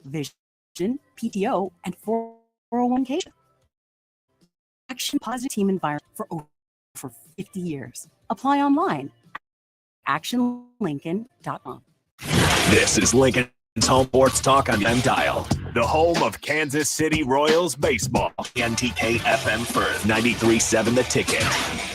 vision, PTO, and 401k. Action Positive Team Environment for over 50 years. Apply online at actionlincoln.com. This is Lincoln's Home Sports Talk on M Dial, the home of Kansas City Royals baseball. NTK FM Firth, 93.7 The Ticket.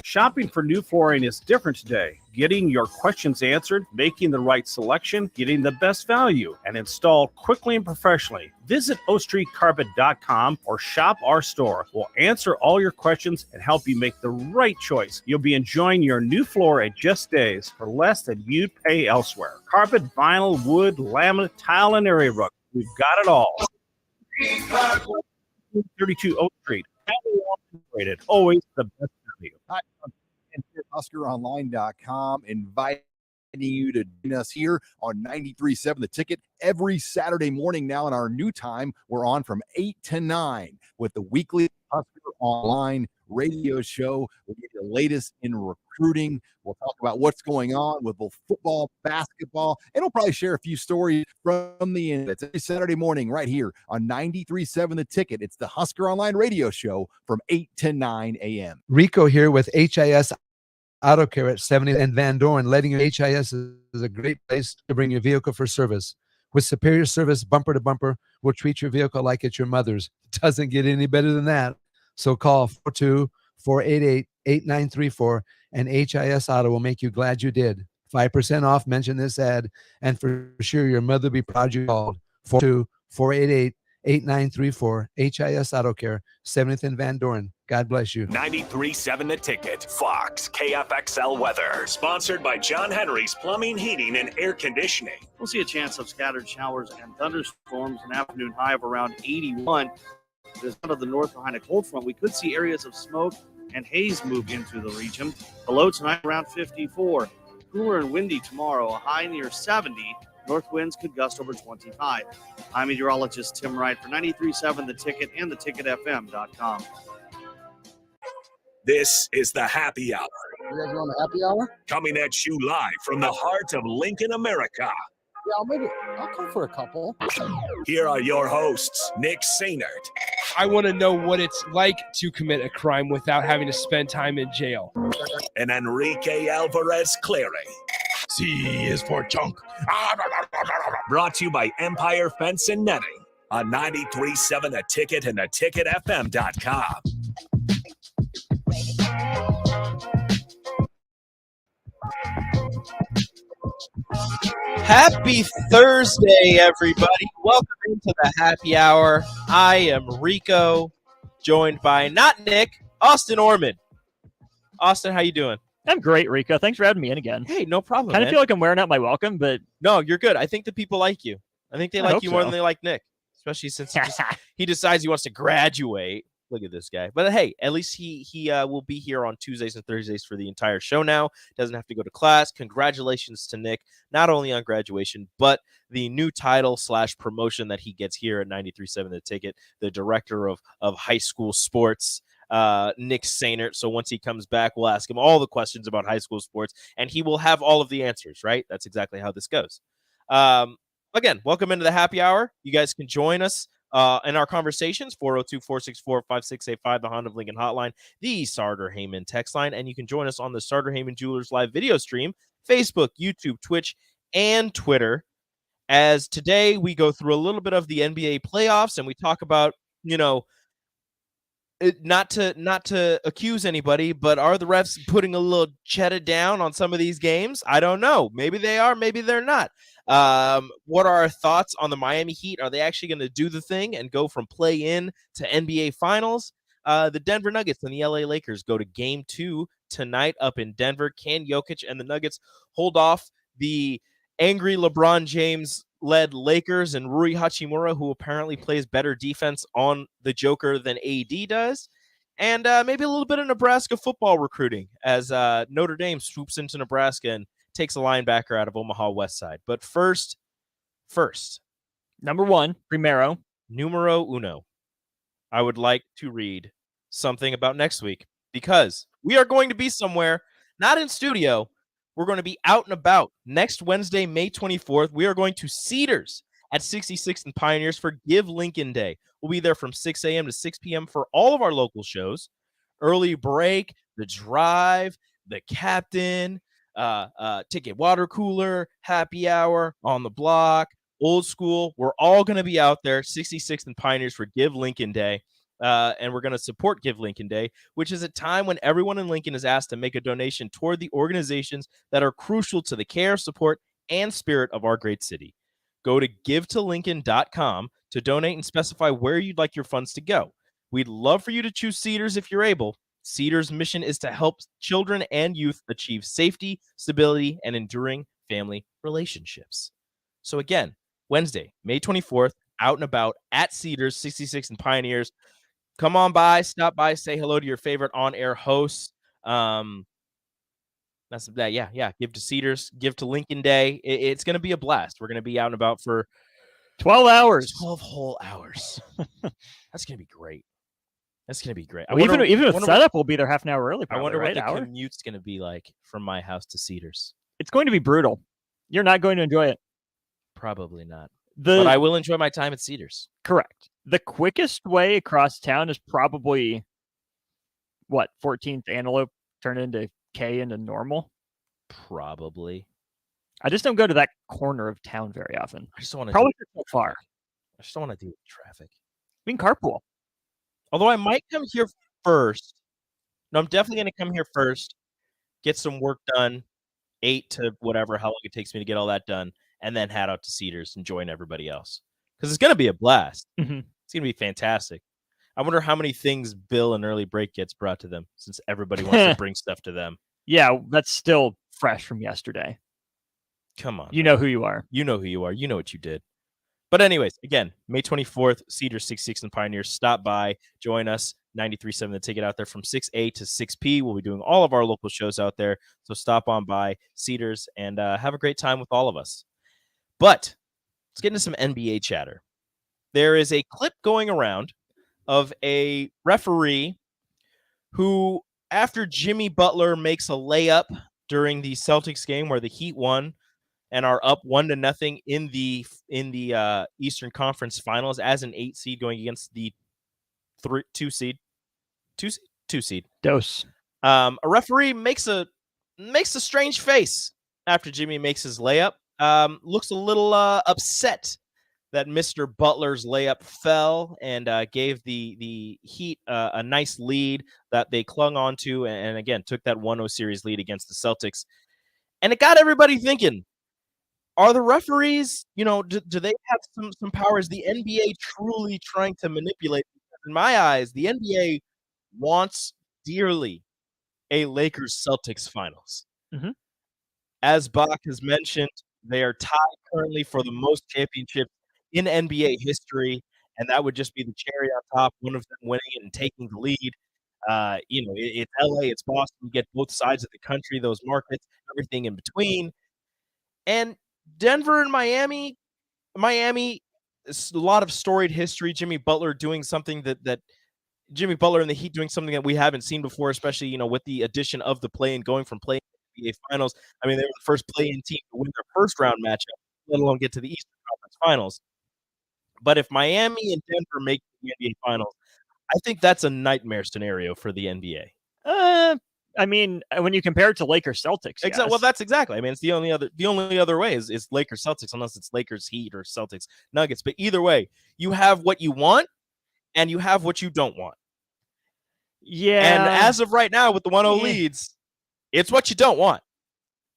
Shopping for new flooring is different today. Getting your questions answered, making the right selection, getting the best value, and installed quickly and professionally. Visit ostreetcarpet.com or shop our store. We'll answer all your questions and help you make the right choice. You'll be enjoying your new floor at just days for less than you'd pay elsewhere. Carpet, vinyl, wood, laminate, tile, and area rug. We've got it all. 32 Oak Street. Always the best value. Hi, I'm HuskerOnline.com, inviting you to join us here on 93.7 The Ticket every Saturday morning. Now in our new time, we're on from 8 to 9 with the weekly Husker Online radio show. We'll get the latest in recruiting. We'll talk about what's going on with both football, basketball, and we'll probably share a few stories from the end. It's every Saturday morning right here on 93.7 The Ticket. It's the Husker Online radio show from 8 to 9 a.m. Rico here with HIS Auto Care at 70th and Van Dorn, letting you know HIS is a great place to bring your vehicle for service. With superior service, bumper to bumper, we'll treat your vehicle like it's your mother's. It doesn't get any better than that. So call 42488-8934 and HIS Auto will make you glad you did. 5% off, mention this ad, and for sure your mother will be proud you called. 42488-8934, HIS Auto Care, 70th and Van Dorn. God bless you. 93.7 The Ticket. Fox KFXL weather. Sponsored by John Henry's Plumbing, Heating, and Air Conditioning. We'll see a chance of scattered showers and thunderstorms, an afternoon high of around 81. There's out of the north behind a cold front. We could see areas of smoke and haze move into the region. Below tonight around 54. Cooler and windy tomorrow, a high near 70. North winds could gust over 25. I'm meteorologist Tim Wright for 93.7 The Ticket and theticketfm.com. This is the Happy Hour. You guys want a happy hour? Coming at you live from the heart of Lincoln, America. Yeah, I'll come for a couple. Here are your hosts, Nick Sainert. I want to know what it's like to commit a crime without having to spend time in jail. And Enrique Alvarez Clary. C is for chunk. Brought to you by Empire Fence and Netting on 93.7 The Ticket and theticketfm.com. Happy Thursday, everybody. Welcome into the happy hour. I am Rico, joined by not Nick, Austin Orman. Austin, how you doing? I'm great, Rico. Thanks for having me in again. Hey, no problem. Kind of feel like I'm wearing out my welcome, but no, you're good. I think the people like you. I think they like you more than they like Nick, especially since he decides he wants to graduate. Look at this guy. But hey, at least he will be here on Tuesdays and Thursdays for the entire show now. Doesn't have to go to class. Congratulations to Nick, not only on graduation, but the new title / promotion that he gets here at 93.7 The Ticket, the director of high school sports, Nick Sainert. So once he comes back, we'll ask him all the questions about high school sports, and he will have all of the answers, right? That's exactly how this goes. Again, welcome into the happy hour. You guys can join us in our conversations, 402-464-5685, the Honda of Lincoln hotline, the Sartor Heyman text line, and you can join us on the Sartor Heyman Jewelers live video stream, Facebook, YouTube, Twitch, and Twitter. As today we go through a little bit of the NBA playoffs and we talk about, not to accuse anybody, but are the refs putting a little cheddar down on some of these games? I don't know. Maybe they are, maybe they're not. What are our thoughts on the Miami Heat? Are they actually going to do the thing and go from play-in to NBA Finals? The Denver Nuggets and the LA Lakers go to Game 2 tonight up in Denver. Can Jokic and the Nuggets hold off the angry LeBron James-led Lakers and Rui Hachimura, who apparently plays better defense on the Joker than AD does? And maybe a little bit of Nebraska football recruiting as Notre Dame swoops into Nebraska and takes a linebacker out of Omaha West Side. But first, number one, numero uno, I would like to read something about next week because we are going to be somewhere, not in studio. We're going to be out and about next Wednesday, May 24th. We are going to Cedars at 66th and Pioneers for Give Lincoln Day. We'll be there from 6 a.m. to 6 p.m. for all of our local shows. Early Break, The Drive, The Captain, Ticket Water Cooler, Happy Hour, On the Block, Old School. We're all going to be out there, 66th and Pioneers for Give Lincoln Day. And we're going to support Give Lincoln Day, which is a time when everyone in Lincoln is asked to make a donation toward the organizations that are crucial to the care, support, and spirit of our great city. Go to givetolincoln.com to donate and specify where you'd like your funds to go. We'd love for you to choose Cedars if you're able. Cedars' mission is to help children and youth achieve safety, stability, and enduring family relationships. So again, Wednesday, May 24th, out and about at Cedars, 66 and Pioneers. Come on by, stop by, say hello to your favorite on-air hosts. That's that. Yeah. Give to Cedars, give to Lincoln Day. It's going to be a blast. We're going to be out and about for 12 hours. 12 whole hours. That's going to be great. That's going to be great. Well, even with setup, we'll be there half an hour early. Probably, I wonder right? what the commute's going to be like from my house to Cedars. It's going to be brutal. You're not going to enjoy it. Probably not. But I will enjoy my time at Cedars. Correct. The quickest way across town is probably, 14th Antelope turned into K into normal? Probably. I just don't go to that corner of town very often. I just don't want to probably so far. I just don't want to deal with traffic. We can carpool. Although I might come here first. No, I'm definitely going to come here first, get some work done, 8 to whatever, how long it takes me to get all that done, and then head out to Cedars and join everybody else. Because it's going to be a blast. Mm-hmm. It's going to be fantastic. I wonder how many things Bill and Early Break gets brought to them, since everybody wants to bring stuff to them. Yeah, that's still fresh from yesterday. Come on. You know who you are. You know who you are. You know what you did. But anyways, again, May 24th, Cedars 66 and Pioneers. Stop by, join us. 93.7 The Ticket out there from 6A to 6P. We'll be doing all of our local shows out there. So stop on by Cedars and have a great time with all of us. But let's get into some NBA chatter. There is a clip going around of a referee who, after Jimmy Butler makes a layup during the Celtics game where the Heat won and are up 1-0 in the Eastern Conference Finals as an 8 seed going against the 2 seed. Dose. A referee makes a strange face after Jimmy makes his layup. Looks a little upset that Mr. Butler's layup fell and gave the Heat a nice lead that they clung on to and again took that 1-0 series lead against the Celtics. And it got everybody thinking, are the referees, do they have some power? Is the NBA truly trying to manipulate? Because in my eyes, the NBA wants dearly a Lakers-Celtics finals. Mm-hmm. As Bach has mentioned, they are tied currently for the most championships in NBA history, and that would just be the cherry on top, one of them winning it and taking the lead. It's LA, it's Boston, you get both sides of the country, those markets, everything in between. And Denver and Miami, a lot of storied history. Jimmy Butler doing something that Jimmy Butler and the Heat doing something that we haven't seen before, especially, with the addition of the play-in, going from play-in to NBA Finals. I mean, they were the first play-in team to win their first round matchup, let alone get to the Eastern Conference Finals. But if Miami and Denver make the NBA Finals, I think that's a nightmare scenario for the NBA. I mean, when you compare it to Lakers Celtics, exactly. Yes. Well, that's exactly. I mean, it's the only other way is Lakers Celtics, unless it's Lakers Heat or Celtics Nuggets. But either way, you have what you want and you have what you don't want. Yeah. And as of right now, with the 1-0 leads, it's what you don't want.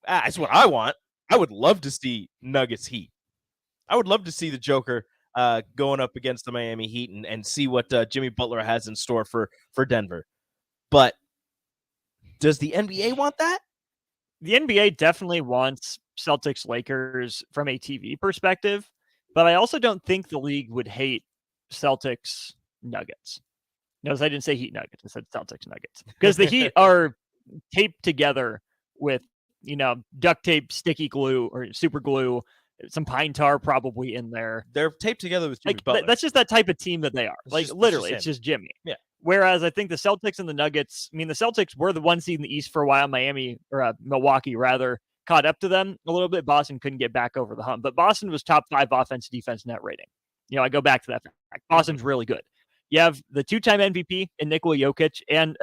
It's what I want. I would love to see Nuggets Heat. I would love to see the Joker going up against the Miami Heat and see what Jimmy Butler has in store for Denver. But does the NBA want that? The NBA definitely wants Celtics Lakers from a TV perspective, but I also don't think the league would hate Celtics Nuggets. Notice I didn't say Heat Nuggets. I said Celtics Nuggets because the Heat are taped together with, duct tape, sticky glue or super glue, some pine tar probably in there. They're taped together with Jimmy Butler. That's just that type of team that they are. It's just Jimmy. Yeah. Whereas I think the Celtics and the Nuggets, the Celtics were the 1 seed in the East for a while. Milwaukee rather caught up to them a little bit. Boston couldn't get back over the hump, but Boston was top 5 offense defense net rating. I go back to that fact. Boston's really good. You have the 2-time MVP in Nikola Jokic and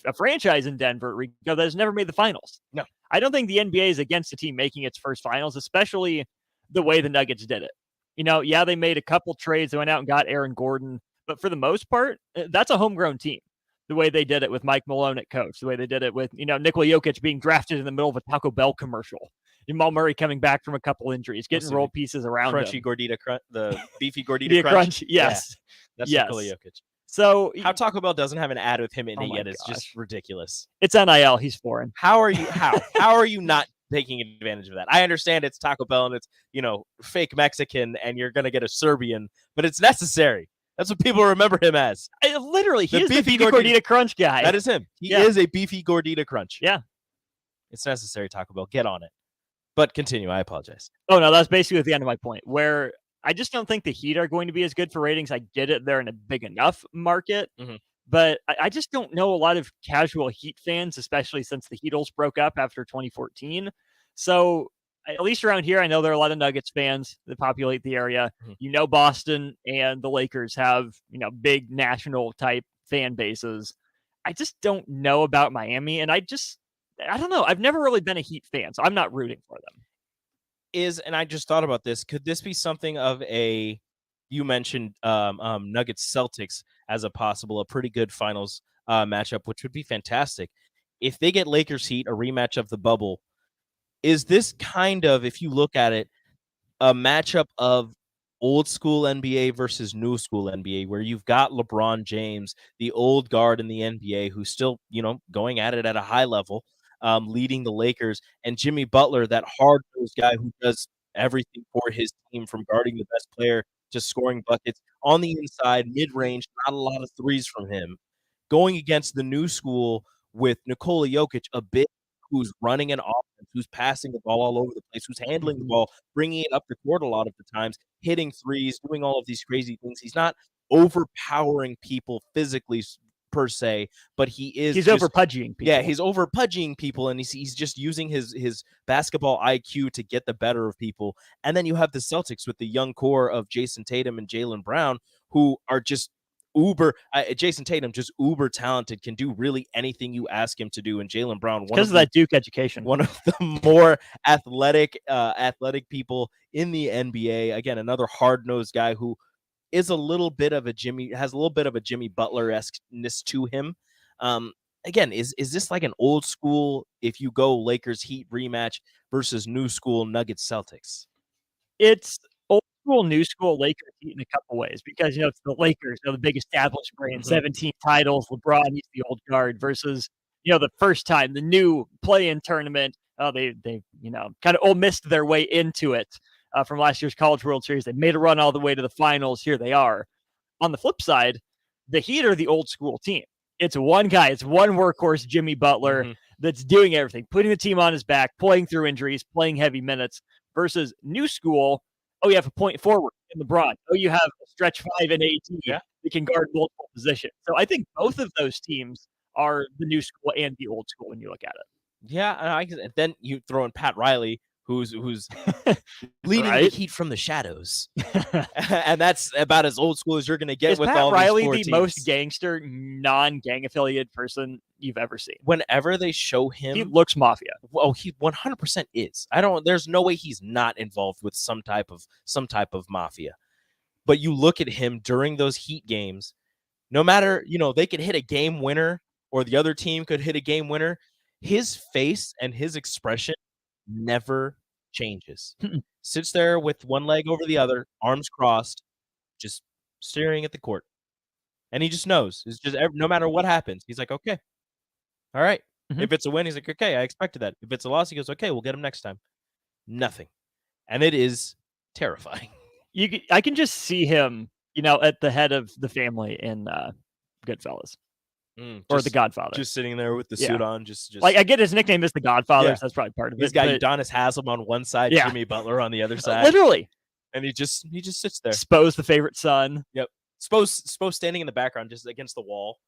a franchise in Denver, Rico, that has never made the finals. No. I don't think the NBA is against a team making its first finals, especially the way the Nuggets did it. They made a couple trades. They went out and got Aaron Gordon, but for the most part, that's a homegrown team. The way they did it with Mike Malone at coach, the way they did it with, Nikola Jokic being drafted in the middle of a Taco Bell commercial, Jamal Murray coming back from a couple injuries, getting role pieces around Crunchy him. Gordita crunch, the beefy Gordita crunch. Yes. Yeah, that's yes. Nikola Jokic. So how Taco Bell doesn't have an ad with him in it yet is gosh. just ridiculous. It's NIL. He's foreign. How are you not taking advantage of that? I understand it's Taco Bell and it's, fake Mexican and you're going to get a Serbian, but it's necessary. That's what people remember him as. Literally, he is the beefy Gordita crunch guy. That is him. He is a beefy Gordita crunch. Yeah. It's necessary, Taco Bell. Get on it. But continue. I apologize. Oh, no, that's basically the end of my point, where I just don't think the Heat are going to be as good for ratings. I get it. They're in a big enough market. Mm-hmm. But I just don't know a lot of casual Heat fans, especially since the Heatles broke up after 2014. So at least around here, I know there are a lot of Nuggets fans that populate the area. Mm-hmm. Boston and the Lakers have, big national type fan bases. I just don't know about Miami. And I don't know. I've never really been a Heat fan, so I'm not rooting for them. And I just thought about this. Could this be something of you mentioned Nuggets Celtics as a pretty good finals matchup, which would be fantastic. If they get Lakers Heat, a rematch of the bubble, is this kind of, if you look at it, a matchup of old school NBA versus new school NBA, where you've got LeBron James, the old guard in the NBA, who's still, going at it at a high level, leading the Lakers, and Jimmy Butler, that hard-nosed guy who does everything for his team, from guarding the best player to scoring buckets on the inside, mid-range, not a lot of threes from him, going against the new school with Nikola Jokic, a big who's running an offense, who's passing the ball all over the place, who's handling the ball, bringing it up the court a lot of the times, hitting threes, doing all of these crazy things. He's not overpowering people physically per se, but he's over pudgying people. Yeah, he's over pudgying people, and he's just using his basketball IQ to get the better of people. And then you have the Celtics with the young core of Jason Tatum and Jaylen Brown, who are just Jason Tatum, just uber talented, can do really anything you ask him to do. And Jaylen Brown, because of that Duke education, one of the more athletic people in the NBA. Again, another hard-nosed guy who has a little bit of a Jimmy Butler-esqueness to him. Again, is this like an old school, if you go Lakers Heat rematch versus new school Nuggets Celtics? It's old school, new school Lakers Heat in a couple ways, because it's the Lakers, the big established brand, 17 titles. LeBron, he's the old guard, versus the first time, the new play-in tournament. They kind of missed their way into it from last year's College World Series. They made a run all the way to the finals. Here they are. On the flip side, the Heat are the old school team. It's one guy, it's one workhorse, Jimmy Butler, that's doing everything, putting the team on his back, playing through injuries, playing heavy minutes, versus new school. Oh, you have a point forward in LeBron. Oh, you have a stretch 5 and 18 that can guard multiple positions. So I think both of those teams are the new school and the old school when you look at it. Yeah, and then you throw in Pat Riley, who's leading the Heat from the shadows, and that's about as old school as you're going to get. Is with Pat all Riley these four the teams. most gangster, non-gang affiliated person you've ever seen? Whenever they show him, he looks mafia. Oh, he 100% is. There's no way he's not involved with some type of mafia. But you look at him during those Heat games, no matter, they could hit a game winner or the other team could hit a game winner. His face and his expression never changes. Sits there with one leg over the other, arms crossed, just staring at the court. And he just knows. It's just no matter what happens, he's like, okay, all right. If it's a win, he's like, okay, I expected that. If it's a loss, he goes, okay, we'll get him next time. Nothing. And it is terrifying. I can just see him, at the head of the family in Goodfellas. Or The Godfather. Just sitting there with the suit on. Just like, I get his nickname is The Godfather, so that's probably part of it. He's got Udonis Haslem on one side, Jimmy Butler on the other side. Literally. And he just sits there. Spo's the favorite son. Yep. Spo standing in the background just against the wall.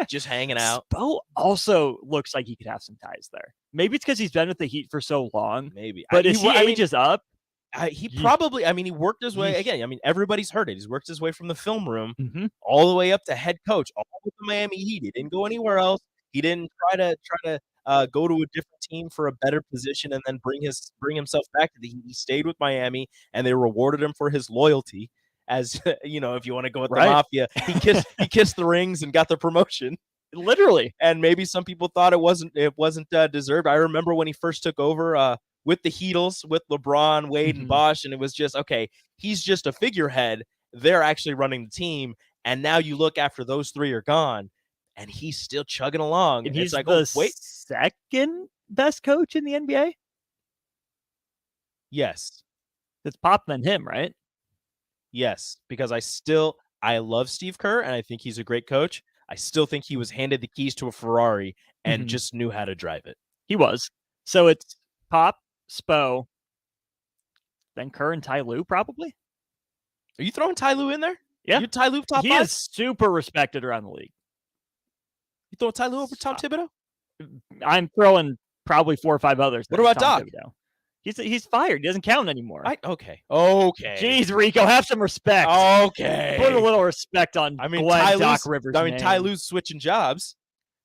Just hanging out. Spo also looks like he could have some ties there. Maybe it's because he's been with the Heat for so long. Maybe. But as he ages up, he probably, he worked his way again. Everybody's heard it. He's worked his way from the film room all the way up to head coach, all with the Miami Heat. He didn't go anywhere else. He didn't try to go to a different team for a better position and then bring himself back to the Heat. He stayed with Miami, and they rewarded him for his loyalty. As if you want to go with the mafia, he kissed the rings and got the promotion. Literally. And maybe some people thought it wasn't deserved. I remember when he first took over with the Heatles, with LeBron, Wade, and Bosh, and it was just, okay, he's just a figurehead. They're actually running the team. And now you look after those three are gone, and he's still chugging along. And he's it's like, the wait, second best coach in the NBA? Yes. It's Pop than him, right? Yes, because I love Steve Kerr, and I think he's a great coach. I still think he was handed the keys to a Ferrari and just knew how to drive it. He was. So it's Pop, Spo, then Kerr and Ty Lue, probably. Are you throwing Ty Lue in there? Yeah. You Ty Lue top he 5? Is super respected around the league. You throwing Ty Lue over Tom Thibodeau? I'm throwing probably 4 or 5 others. What about Tom Doc? Thibodeau. He's fired. He doesn't count anymore. Okay. Jeez, Rico, have some respect. Okay. Put a little respect on Glenn Doc Rivers' name. Ty Lue's switching jobs.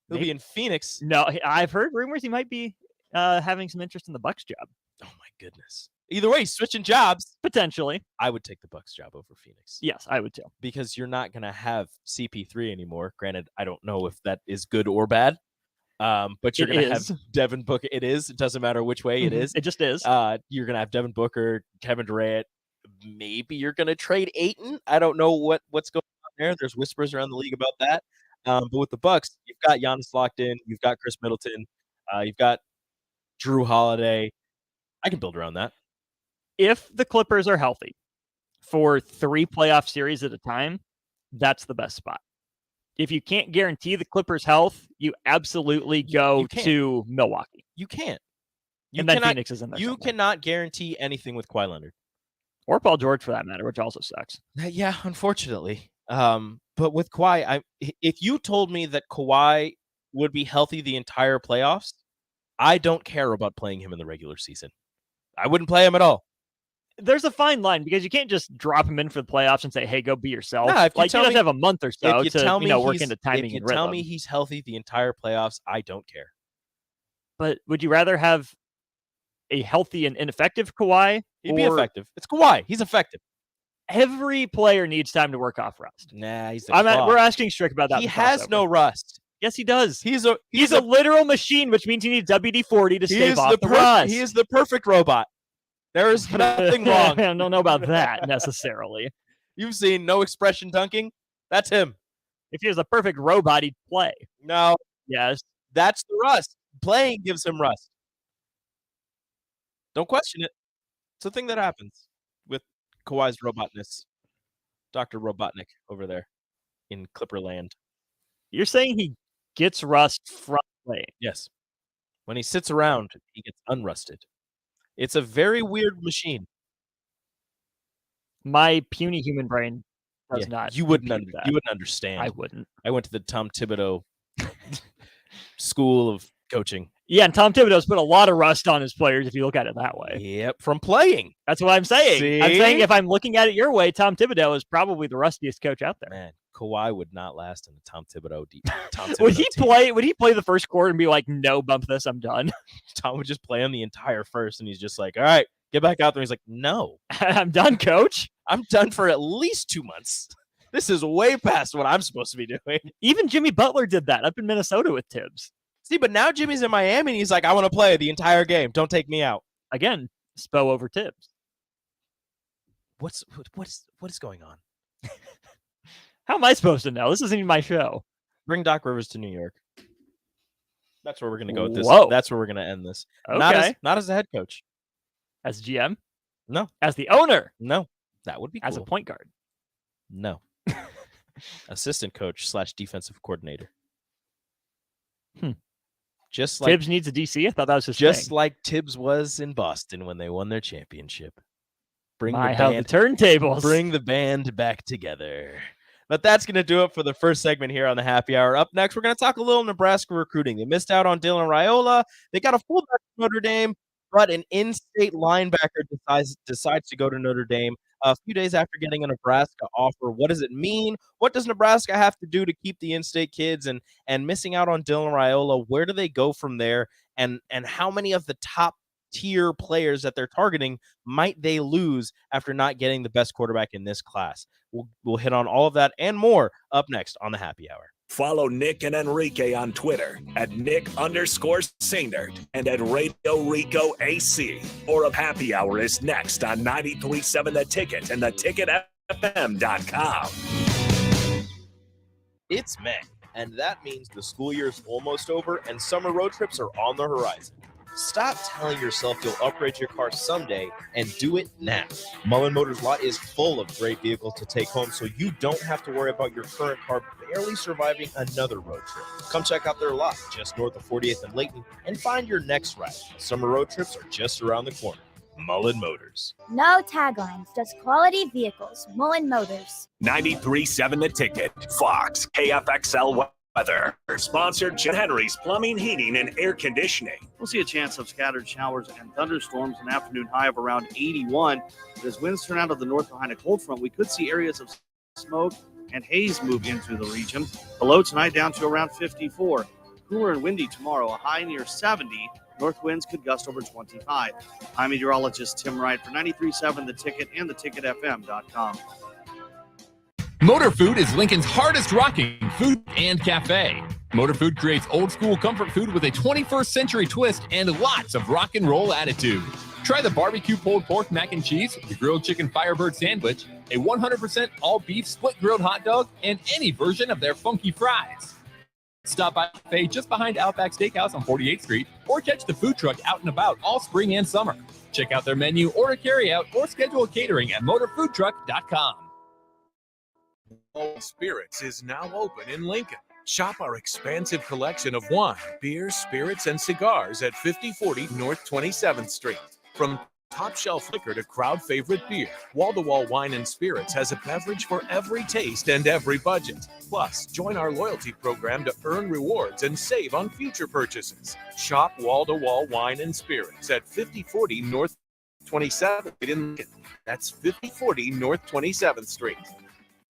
He'll be in Phoenix. No, I've heard rumors he might be having some interest in the Bucks job. Oh my goodness. Either way, he's switching jobs. Potentially. I would take the Bucks job over Phoenix. Yes, I would too. Because you're not going to have CP3 anymore. Granted, I don't know if that is good or bad. But you're going to have Devin Booker. It is. It doesn't matter which way it is. It just is. You're going to have Devin Booker, Kevin Durant. Maybe you're going to trade Ayton. I don't know what's going on there. There's whispers around the league about that. But with the Bucks, you've got Giannis locked in. You've got Chris Middleton. You've got Drew Holiday. I can build around that. If the Clippers are healthy for 3 playoff series at a time, that's the best spot. If you can't guarantee the Clippers' health, you absolutely go to Milwaukee. You can't. And then Phoenix is in there. You cannot guarantee anything with Kawhi Leonard. Or Paul George, for that matter, which also sucks. Yeah, unfortunately. But with Kawhi, if you told me that Kawhi would be healthy the entire playoffs, I don't care about playing him in the regular season. I wouldn't play him at all. There's a fine line because you can't just drop him in for the playoffs and say, "Hey, go be yourself." No, you just have a month or so to work into timing and rhythm. If you tell me he's healthy the entire playoffs, I don't care. But would you rather have a healthy and ineffective Kawhi? He'd be effective. It's Kawhi. He's effective. Every player needs time to work off rust. Nah, we're asking Strick about that. He has no rust. Yes, he does. He's a literal machine, which means he needs WD-40 to stave off the rust. He is the perfect robot. There is nothing wrong. I don't know about that necessarily. You've seen no expression dunking? That's him. If he was a perfect robot, he'd play. No. Yes. That's the rust. Playing gives him rust. Don't question it. It's a thing that happens with Kawhi's robotness. Dr. Robotnik over there in Clipperland. You're saying he gets rust from playing? Yes. When he sits around, he gets unrusted. It's a very weird machine. My puny human brain does not. You wouldn't understand. I wouldn't. I went to the Tom Thibodeau school of coaching. Yeah, and Tom Thibodeau's put a lot of rust on his players if you look at it that way. Yep, from playing. That's what I'm saying. See? I'm saying if I'm looking at it your way, Tom Thibodeau is probably the rustiest coach out there. Man, Kawhi would not last in the Tom Thibodeau Would he play the first quarter and be like, "No, bump this, I'm done"? Tom would just play him the entire first, and he's just like, "All right, get back out there." He's like, "No, I'm done, coach. I'm done for at least 2 months. This is way past what I'm supposed to be doing." Even Jimmy Butler did that up in Minnesota with Tibbs. See, but now Jimmy's in Miami, and he's like, "I want to play the entire game. Don't take me out." Again, Spo over Tibbs. What is going on? How am I supposed to know? This isn't even my show. Bring Doc Rivers to New York. That's where we're going to go with this. Whoa. That's where we're going to end this. Okay. Not as a head coach. As GM? No. As the owner? No. That would be cool. As a point guard? No. Assistant coach / defensive coordinator. Just like Tibbs needs a DC? I thought that was his just thing. like Tibbs was in Boston when they won their championship. The turntables. Bring the band back together. But that's going to do it for the first segment here on the Happy Hour. Up next, we're going to talk a little Nebraska recruiting. They missed out on Dylan Raiola. They got a fullback from Notre Dame, but an in-state linebacker decides to go to Notre Dame a few days after getting a Nebraska offer. What does it mean? What does Nebraska have to do to keep the in-state kids? And missing out on Dylan Raiola, where do they go from there? And how many of the top tier players that they're targeting might they lose after not getting the best quarterback in this class? We'll hit on all of that and more up next on the Happy Hour. Follow Nick and Enrique on Twitter at Nick_Sainert and at Radio Rico AC. Or a Happy Hour is next on 93.7 The Ticket and theticketfm.com. It's May, and that means the school year is almost over and summer road trips are on the horizon. Stop telling yourself you'll upgrade your car someday and do it now. Mullen Motors lot is full of great vehicles to take home, so you don't have to worry about your current car barely surviving another road trip. Come check out their lot just north of 48th and Layton and find your next ride. Summer road trips are just around the corner. Mullen Motors. No taglines, just quality vehicles. Mullen Motors. 93.7 The Ticket. Fox, KFXL Weather. Sponsored John Henry's Plumbing, Heating, and Air Conditioning. We'll see a chance of scattered showers and thunderstorms, an afternoon high of around 81. But as winds turn out of the north behind a cold front, we could see areas of smoke and haze move into the region. The low tonight down to around 54. Cooler and windy tomorrow, a high near 70. North winds could gust over 25. I'm meteorologist Tim Wright for 93.7 The Ticket and theticketfm.com. Motor Food is Lincoln's hardest rocking food and cafe. Motor Food creates old school comfort food with a 21st century twist and lots of rock and roll attitude. Try the barbecue pulled pork mac and cheese, the grilled chicken Firebird sandwich, a 100% all beef split grilled hot dog, and any version of their funky fries. Stop by the cafe just behind Outback Steakhouse on 48th Street or catch the food truck out and about all spring and summer. Check out their menu, order carry out, or schedule catering at motorfoodtruck.com. Spirits is now open in Lincoln. Shop our expansive collection of wine, beer, spirits, and cigars at 5040 North 27th Street. From top shelf liquor to crowd favorite beer, Wall to Wall Wine and Spirits has a beverage for every taste and every budget. Plus, join our loyalty program to earn rewards and save on future purchases. Shop Wall to Wall Wine and Spirits at 5040 North 27th Street in Lincoln. That's 5040 North 27th Street.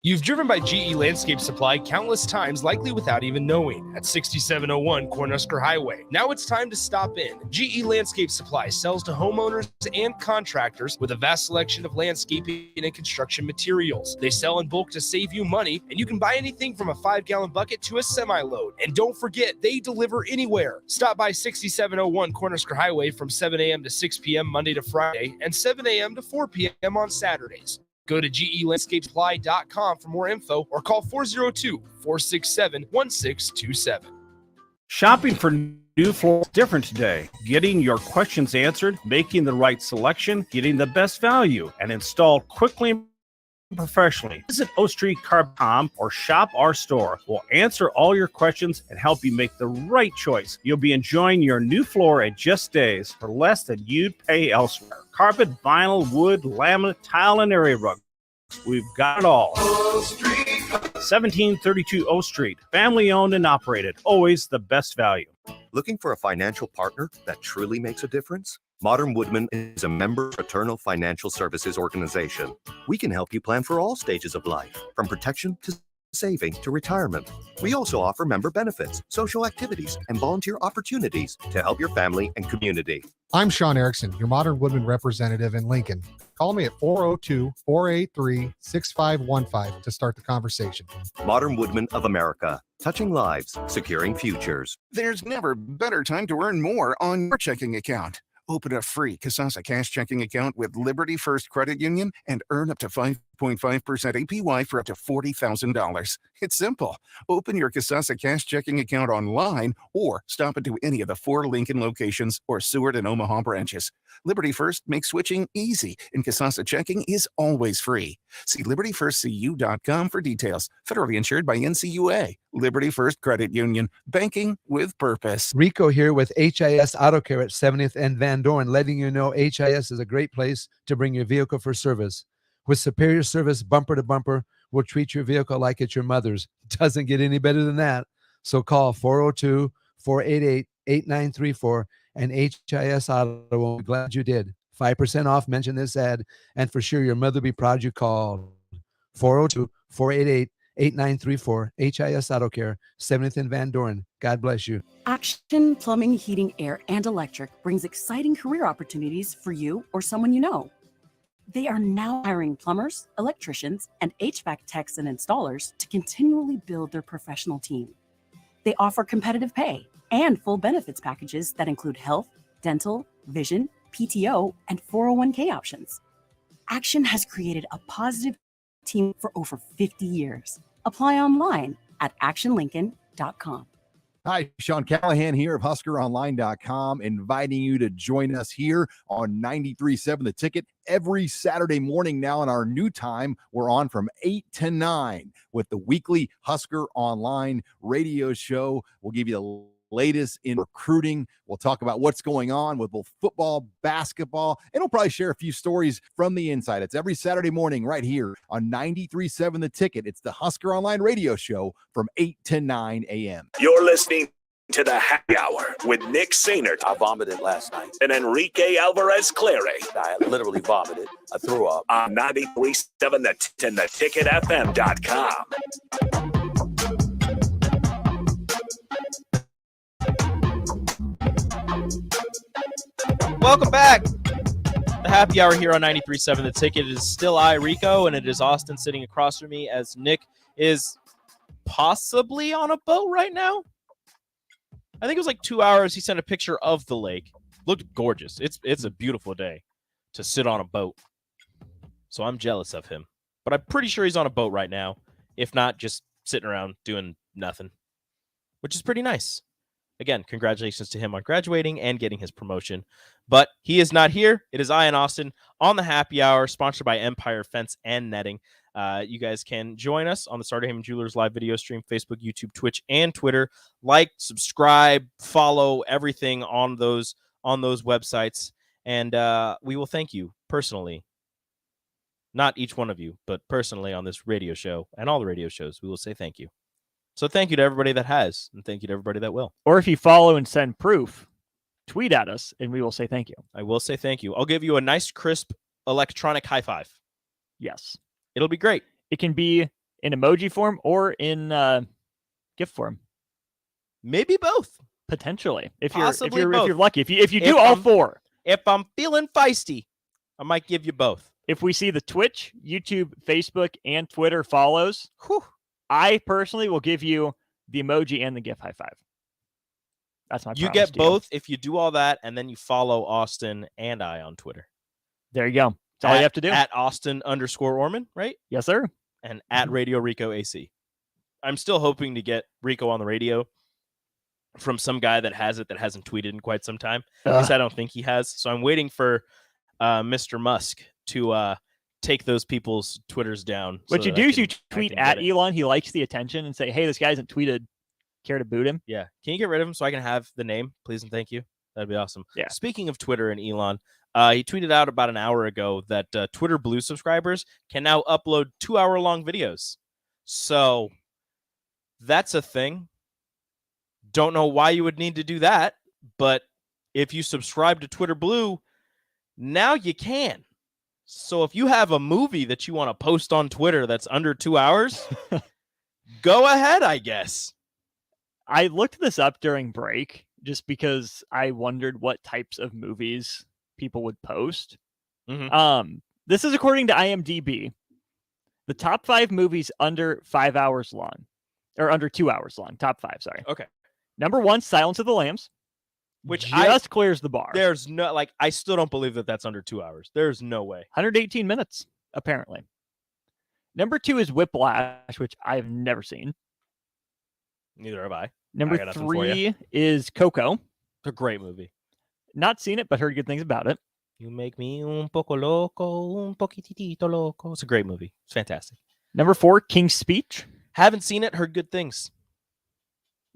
You've driven by GE Landscape Supply countless times, likely without even knowing, at 6701 Cornhusker Highway. Now it's time to stop in. GE Landscape Supply sells to homeowners and contractors with a vast selection of landscaping and construction materials. They sell in bulk to save you money, and you can buy anything from a 5-gallon bucket to a semi-load. And don't forget, they deliver anywhere. Stop by 6701 Cornhusker Highway from 7 a.m. to 6 p.m. Monday to Friday and 7 a.m. to 4 p.m. on Saturdays. Go to GELandscapeSupply.com for more info or call 402-467-1627. Shopping for new floors different today. Getting your questions answered, making the right selection, getting the best value, and installed quickly and professionally. Visit OStreetCar.com or shop our store. We'll answer all your questions and help you make the right choice. You'll be enjoying your new floor in just days for less than you'd pay elsewhere. Carpet, vinyl, wood, laminate, tile, and area rug. We've got it all. 1732 O Street. Family owned and operated. Always the best value. Looking for a financial partner that truly makes a difference? Modern Woodman is a member fraternal financial services organization. We can help you plan for all stages of life, from protection to saving to retirement. We also offer member benefits, social activities, and volunteer opportunities to help your family and community. I'm Sean Erickson, your Modern Woodman representative in Lincoln. Call me at 402-483-6515 to start the conversation. Modern Woodman of America, touching lives, securing futures. There's never better time to earn more on your checking account. Open a free Kasasa Cash checking account with Liberty First Credit Union and earn up to 5.5% APY for up to $40,000. It's simple. Open your Kasasa Cash checking account online or stop into any of the 4 Lincoln locations or Seward and Omaha branches. Liberty First makes switching easy, and Kasasa checking is always free. See LibertyFirstCU.com for details. Federally insured by NCUA. Liberty First Credit Union. Banking with purpose. Rico here with HIS Auto Care at 70th and Van Dorn, letting you know HIS is a great place to bring your vehicle for service. With superior service bumper to bumper, will treat your vehicle like it's your mother's. Doesn't get any better than that. So call 402-488-8934 and HIS Auto. We'll be glad you did. 5% off. Mention this ad, and for sure your mother will be proud you called. 402-488-8934. HIS Auto Care, 70th and Van Doren. God bless you. Action Plumbing, Heating, Air, and Electric brings exciting career opportunities for you or someone you know. They are now hiring plumbers, electricians, and HVAC techs and installers to continually build their professional team. They offer competitive pay and full benefits packages that include health, dental, vision, PTO, and 401k options. Action has created a positive team for over 50 years. Apply online at actionlincoln.com. Hi, Sean Callahan here of HuskerOnline.com, inviting you to join us here on 93.7 The Ticket every Saturday morning. Now in our new time, we're on from 8 to 9 with the weekly Husker Online radio show. We'll give you the latest in recruiting. We'll talk about what's going on with both football, basketball, and we'll probably share a few stories from the inside. It's every Saturday morning right here on 93.7 The Ticket. It's the Husker Online radio show from 8 to 9 a.m. You're listening to the Happy Hour with Nick Sainert. I vomited last night. And Enrique Alvarez Clary. I literally vomited. I threw up. On 93.7 and theticketfm.com. Welcome back. The Happy Hour here on 93.7 The Ticket. It is still I, Rico, and it is Austin sitting across from me as Nick is possibly on a boat right now. I think it was like 2 hours. He sent a picture of the lake. Looked gorgeous. It's a beautiful day to sit on a boat. So I'm jealous of him. But I'm pretty sure he's on a boat right now. If not, just sitting around doing nothing, which is pretty nice. Again, congratulations to him on graduating and getting his promotion. But he is not here. It is I and Austin on the Happy Hour, sponsored by Empire Fence and Netting. You guys can join us on the Starter Heyman Jewelers live video stream, Facebook, YouTube, Twitch, and Twitter. Like, subscribe, follow everything on those websites. And we will thank you personally. Not each one of you, but personally on this radio show and all the radio shows, we will say thank you. So thank you to everybody that has, and thank you to everybody that will. Or if you follow and send proof, tweet at us, and we will say thank you. I will say thank you. I'll give you a nice, crisp, electronic high five. Yes. It'll be great. It can be in emoji form or in GIF form. Maybe both. Potentially. If both. you're lucky. If you do all four. If I'm feeling feisty, I might give you both. If we see the Twitch, YouTube, Facebook, and Twitter follows, I personally will give you the emoji and the GIF high five. That's my promise. You get both if you do all that, and then you follow Austin and I on Twitter. There you go. That's all you have to do. At Austin_Orman, right? Yes, sir. And at Radio Rico AC. I'm still hoping to get Rico on the radio from some guy that has it that hasn't tweeted in quite some time. At least I don't think he has. So I'm waiting for Mr. Musk to take those people's Twitters down. What you do is you tweet at Elon. He likes the attention and say, hey, this guy hasn't tweeted. Care to boot him? Yeah. Can you get rid of him so I can have the name, please and thank you? That'd be awesome. Yeah. Speaking of Twitter and Elon, he tweeted out about an hour ago that Twitter Blue subscribers can now upload 2-hour-long videos. So that's a thing. Don't know why you would need to do that, but if you subscribe to Twitter Blue, now you can. So if you have a movie that you want to post on Twitter that's under 2 hours, go ahead, I guess. I looked this up during break just because I wondered what types of movies people would post. Mm-hmm. This is according to IMDb. The top 5 movies under 5 hours long, or under 2 hours long. Top 5, sorry. Okay. Number 1, Silence of the Lambs, which just clears the bar. There's no, I still don't believe that that's under 2 hours. There's no way. 118 minutes, apparently. Number 2 is Whiplash, which I've never seen. Neither have I. Number 3 is Coco. It's a great movie. Not seen it, but heard good things about it. You make me un poco loco, un poquitito loco. It's a great movie. It's fantastic. Number 4, King's Speech. Haven't seen it, heard good things.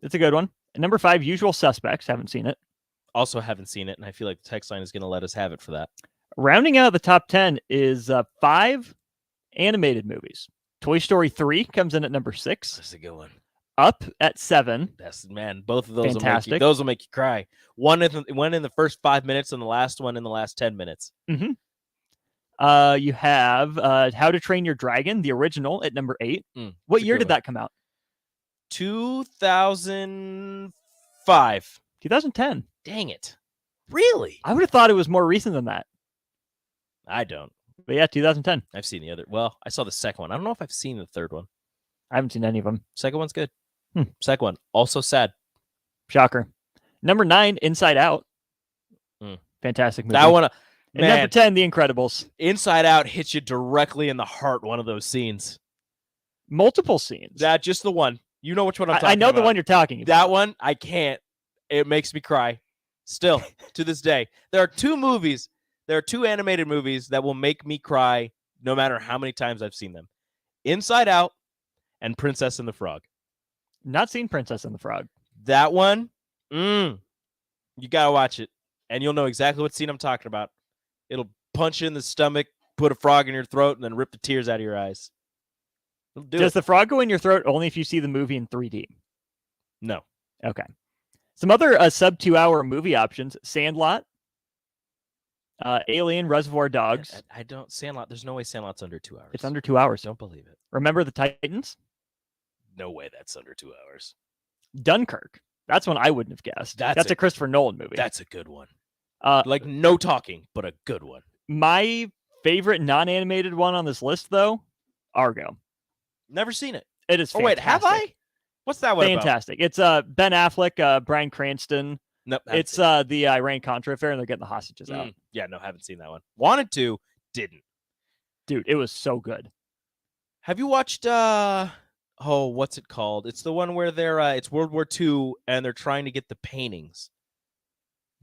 It's a good one. And number 5, Usual Suspects. Haven't seen it. Also haven't seen it, and I feel like the text line is going to let us have it for that. Rounding out the top 10 is 5 animated movies. Toy Story 3 comes in at number 6. That's a good one. Up at 7. That's, man, both of those Fantastic. will make you cry. One in the first 5 minutes and the last one in the last 10 minutes. Mm-hmm. You have How to Train Your Dragon, the original, at number 8. What year did that come out? 2005. 2010. Dang it. Really? I would have thought it was more recent than that. I don't. But yeah, 2010. I've seen the other. Well, I saw the second one. I don't know if I've seen the third one. I haven't seen any of them. Second one's good. Second one, also sad. Shocker. Number 9, Inside Out. Fantastic movie. That one. And number 10, The Incredibles. Inside Out hits you directly in the heart, one of those scenes. Multiple scenes. That just the one. You know which one I'm talking about. I know the one you're talking about. That one, I can't. It makes me cry. Still, to this day. There are two animated movies that will make me cry no matter how many times I've seen them. Inside Out and Princess and the Frog. Not seen Princess and the Frog. That one, you got to watch it. And you'll know exactly what scene I'm talking about. It'll punch you in the stomach, put a frog in your throat, and then rip the tears out of your eyes. Does the frog go in your throat only if you see the movie in 3D? No. Okay. Some other sub 2-hour movie options: Sandlot, Alien, Reservoir Dogs. I don't. Sandlot. There's no way Sandlot's under 2 hours. It's under 2 hours. Don't believe it. Remember the Titans? No way that's under 2 hours. Dunkirk. That's one I wouldn't have guessed. That's a Christopher Nolan movie. That's a good one. Like no talking, but a good one. My favorite non-animated one on this list, though, Argo. Never seen it. It is fantastic. Oh, wait, have I? What's that one Fantastic. It's Ben Affleck, Bryan Cranston. Nope, it's the Iran-Contra affair, and they're getting the hostages out. Yeah, no, haven't seen that one. Wanted to, didn't. Dude, it was so good. Have you watched, what's it called? It's the one where it's World War II, and they're trying to get the paintings.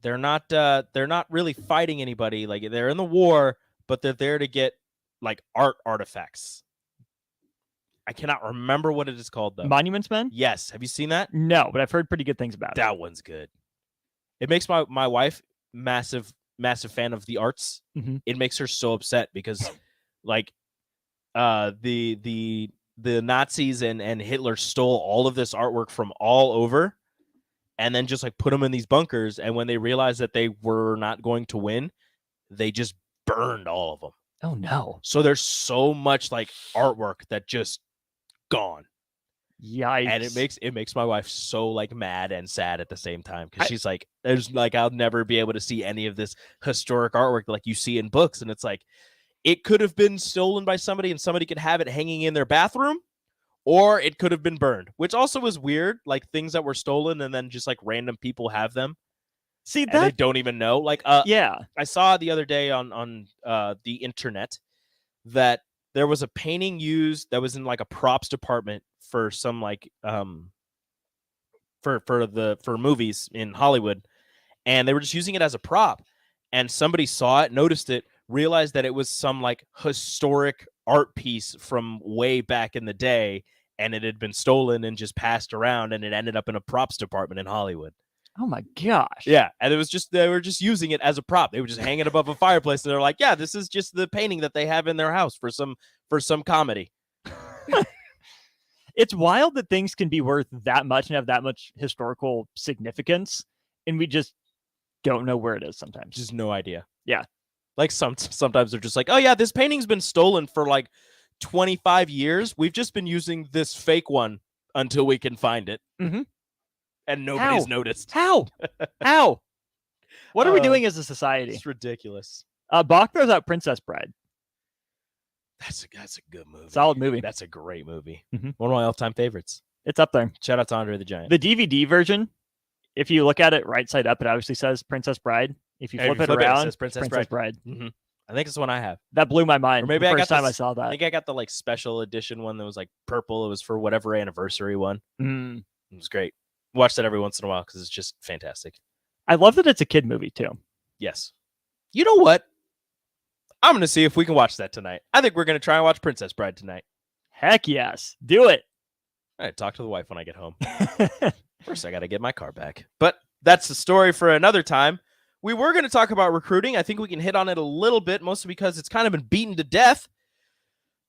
They're not really fighting anybody. Like, they're in the war, but they're there to get, like, art artifacts. I cannot remember what it is called, though. Monuments Men? Yes. Have you seen that? No, but I've heard pretty good things about it. That one's good. It makes my wife massive fan of the arts. It makes her so upset because, like, the Nazis and Hitler stole all of this artwork from all over, and then just like put them in these bunkers. And when they realized that they were not going to win, they just burned all of them. Oh no! So there's so much like artwork that just gone. Yikes. And it makes my wife so like mad and sad at the same time, because she's like, there's like, I'll never be able to see any of this historic artwork like you see in books. And it's like, it could have been stolen by somebody and somebody could have it hanging in their bathroom, or it could have been burned, which also was weird. Like things that were stolen and then just like random people have them. See, that they don't even know. Like, yeah, I saw the other day on the internet that there was a painting used that was in like a props department for some like for movies in Hollywood, and they were just using it as a prop, and somebody saw it, noticed it, realized that it was some like historic art piece from way back in the day, and it had been stolen and just passed around, and it ended up in a props department in Hollywood. Oh my gosh. Yeah, and it was just, they were just using it as a prop. They were just hanging above a fireplace, and they're like, yeah, this is just the painting that they have in their house for some comedy. It's wild that things can be worth that much and have that much historical significance, and we just don't know where it is sometimes. Just no idea. Yeah. Like sometimes they're just like, oh yeah, this painting's been stolen for like 25 years. We've just been using this fake one until we can find it. Mm-hmm. And nobody's noticed. How? What are we doing as a society? It's ridiculous. Bach throws out Princess Bride. That's a good movie. Solid movie. That's a great movie. Mm-hmm. One of my all-time favorites. It's up there. Shout out to Andre the Giant. The DVD version, if you look at it right side up, it obviously says Princess Bride. If you flip it around, it says Princess Bride. Mm-hmm. I think it's the one I have. That blew my mind. Or maybe the I first got time I saw that. I think I got the like special edition one that was like purple. It was for whatever anniversary one. Mm. It was great. Watch that every once in a while because it's just fantastic. I love that it's a kid movie too. Yes. You know what? I'm going to see if we can watch that tonight. I think we're going to try and watch Princess Bride tonight. Heck yes. Do it. All right, talk to the wife when I get home. First, I got to get my car back. But that's the story for another time. We were going to talk about recruiting. I think we can hit on it a little bit, mostly because it's kind of been beaten to death.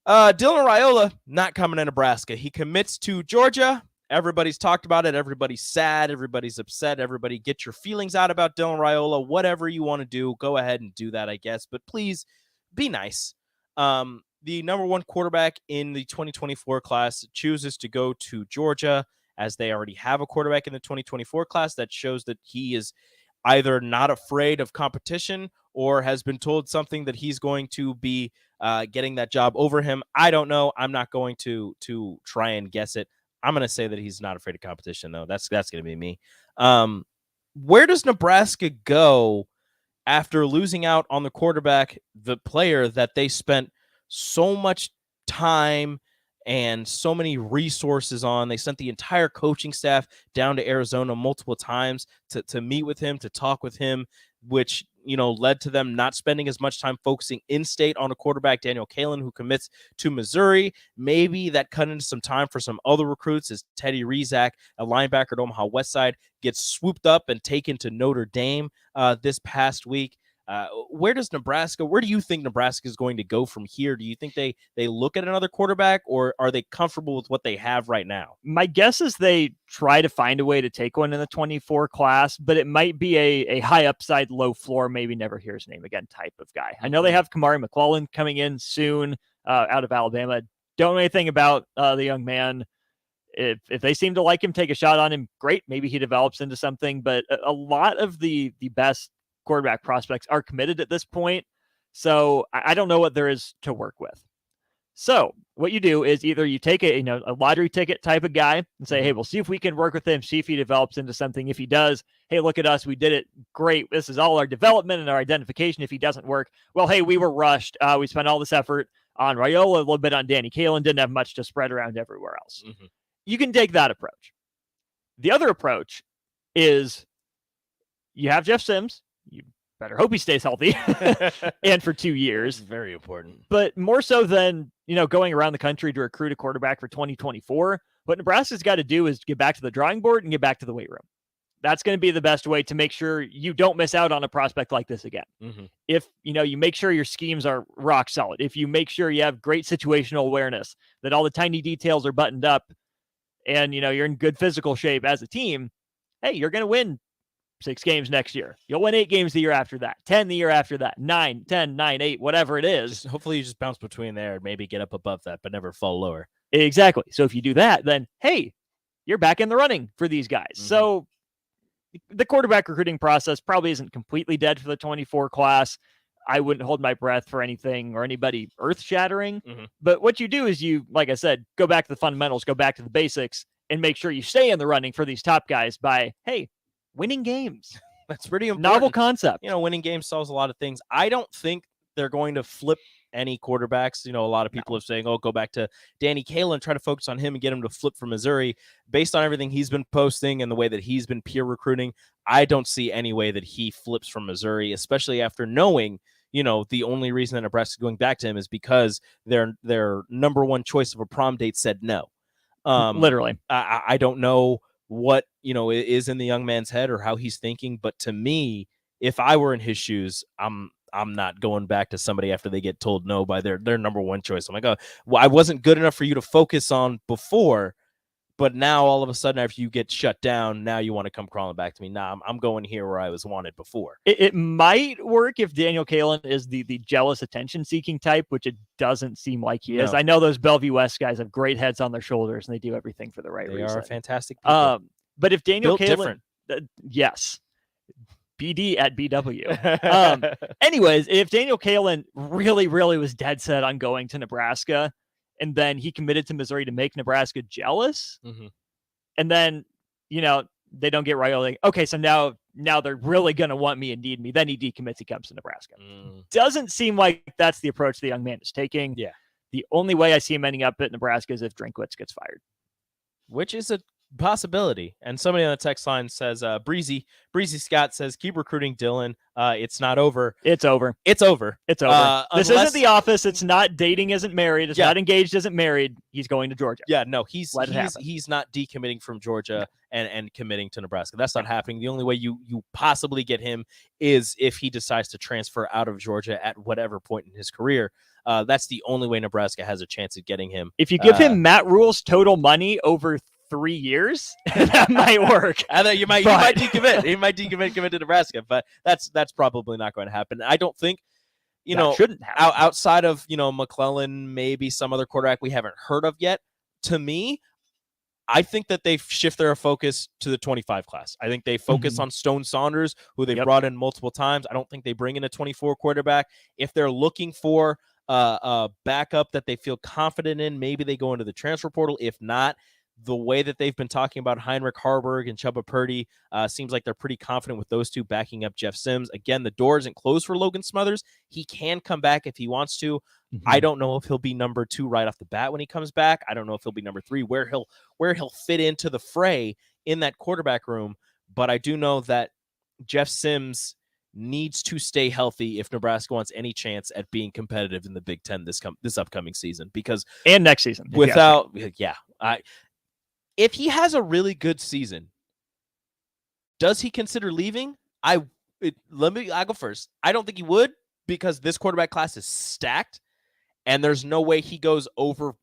Dylan Raiola not coming to Nebraska. He commits to Georgia. Everybody's talked about it. Everybody's sad. Everybody's upset. Everybody get your feelings out about Dylan Raiola. Whatever you want to do, go ahead and do that, I guess. But please be nice. The number one quarterback in the 2024 class chooses to go to Georgia, as they already have a quarterback in the 2024 class. That shows that he is either not afraid of competition or has been told something that he's going to be getting that job over him. I don't know. I'm not going to try and guess it. I'm going to say that he's not afraid of competition, though. That's going to be me. Where does Nebraska go after losing out on the quarterback, the player that they spent so much time and so many resources on? They sent the entire coaching staff down to Arizona multiple times to meet with him, to talk with him, which, led to them not spending as much time focusing in-state on a quarterback, Daniel Kalen, who commits to Missouri. Maybe that cut into some time for some other recruits as Teddy Rizak, a linebacker at Omaha Westside, gets swooped up and taken to Notre Dame this past week. Where do you think Nebraska is going to go from here? Do you think they look at another quarterback, or are they comfortable with what they have right now? My guess is they try to find a way to take one in the 24 class, but it might be a high upside, low floor, maybe never hear his name again type of guy. I know they have Kamari McClellan coming in soon out of Alabama. Don't know anything about the young man. If they seem to like him, take a shot on him, great. Maybe he develops into something, but a lot of the best quarterback prospects are committed at this point. So I don't know what there is to work with. So what you do is either you take a lottery ticket type of guy and say, hey, we'll see if we can work with him, see if he develops into something. If he does, hey, look at us. We did it. Great. This is all our development and our identification. If he doesn't work, well, hey, we were rushed. We spent all this effort on Raiola, a little bit on Danny Kalen, didn't have much to spread around everywhere else. You can take that approach. The other approach is you have Jeff Sims. You better hope he stays healthy and for 2 years. Very important. But more so than, going around the country to recruit a quarterback for 2024, what Nebraska's got to do is get back to the drawing board and get back to the weight room. That's going to be the best way to make sure you don't miss out on a prospect like this again. If, you make sure your schemes are rock solid, if you make sure you have great situational awareness, that all the tiny details are buttoned up, and, you're in good physical shape as a team, hey, you're going to win 6 games next year. You'll win 8 games the year after that, 10 the year after that, 9, 10, 9, 8, whatever it is. Hopefully you just bounce between there and maybe get up above that, but never fall lower. Exactly. So if you do that, then, hey, you're back in the running for these guys. So the quarterback recruiting process probably isn't completely dead for the 24 class. I wouldn't hold my breath for anything or anybody earth-shattering. But what you do is you, like I said, go back to the fundamentals, go back to the basics, and make sure you stay in the running for these top guys by, hey, winning games. That's pretty important. Novel concept. Winning games solves a lot of things. I don't think they're going to flip any quarterbacks. A lot of people are saying, go back to Danny Kalen, try to focus on him and get him to flip from Missouri. Based on everything he's been posting and the way that he's been peer recruiting, I don't see any way that he flips from Missouri, especially after knowing, the only reason that Nebraska is going back to him is because their number one choice of a prom date said no. Literally. I don't know what is in the young man's head or how he's thinking, but to me, if I were in his shoes, I'm not going back to somebody after they get told no by their number one choice. I'm like, I wasn't good enough for you to focus on before, but now all of a sudden after you get shut down, now you want to come crawling back to me. Nah, I'm going here where I was wanted before. It might work if Daniel Kalen is the jealous attention-seeking type, which it doesn't seem like he is. I know those Bellevue West guys have great heads on their shoulders, and they do everything for the right reason. They are fantastic people. But if Daniel Built Kalen... yes. BD at BW. Anyways, if Daniel Kalen really, really was dead set on going to Nebraska, and then he committed to Missouri to make Nebraska jealous, and then, they don't get Raiola. Okay, so now they're really going to want me and need me. Then he decommits, he comes to Nebraska. Doesn't seem like that's the approach the young man is taking. Yeah. The only way I see him ending up at Nebraska is if Drinkwitz gets fired. Which is a possibility. And somebody on the text line says, Breezy Scott says, keep recruiting Dylan. It's not over. It's over. It's over. It's over. This isn't The Office. It's not dating isn't married. It's not engaged isn't married. He's going to Georgia. Yeah, no, he's not decommitting from Georgia and committing to Nebraska. That's not happening. The only way you possibly get him is if he decides to transfer out of Georgia at whatever point in his career. That's the only way Nebraska has a chance at getting him. If you give him Matt Rule's total money over 3 years, that might work. I thought you might decommit. He might commit to Nebraska, but that's probably not going to happen. I don't think, shouldn't happen. Outside of, McClellan, maybe some other quarterback we haven't heard of yet. To me, I think that they shift their focus to the 25 class. I think they focus on Stone Saunders, who they brought in multiple times. I don't think they bring in a 24 quarterback. If they're looking for a backup that they feel confident in, maybe they go into the transfer portal. If not, the way that they've been talking about Heinrich Harburg and Chubba Purdy seems like they're pretty confident with those two backing up Jeff Sims. Again, the door isn't closed for Logan Smothers. He can come back if he wants to. I don't know if he'll be number 2 right off the bat when he comes back. I don't know if he'll be number 3, where he'll fit into the fray in that quarterback room. But I do know that Jeff Sims needs to stay healthy if Nebraska wants any chance at being competitive in the Big Ten this upcoming season. And next season. If he has a really good season, does he consider leaving? I'll go first. I don't think he would, because this quarterback class is stacked, and there's no way he goes over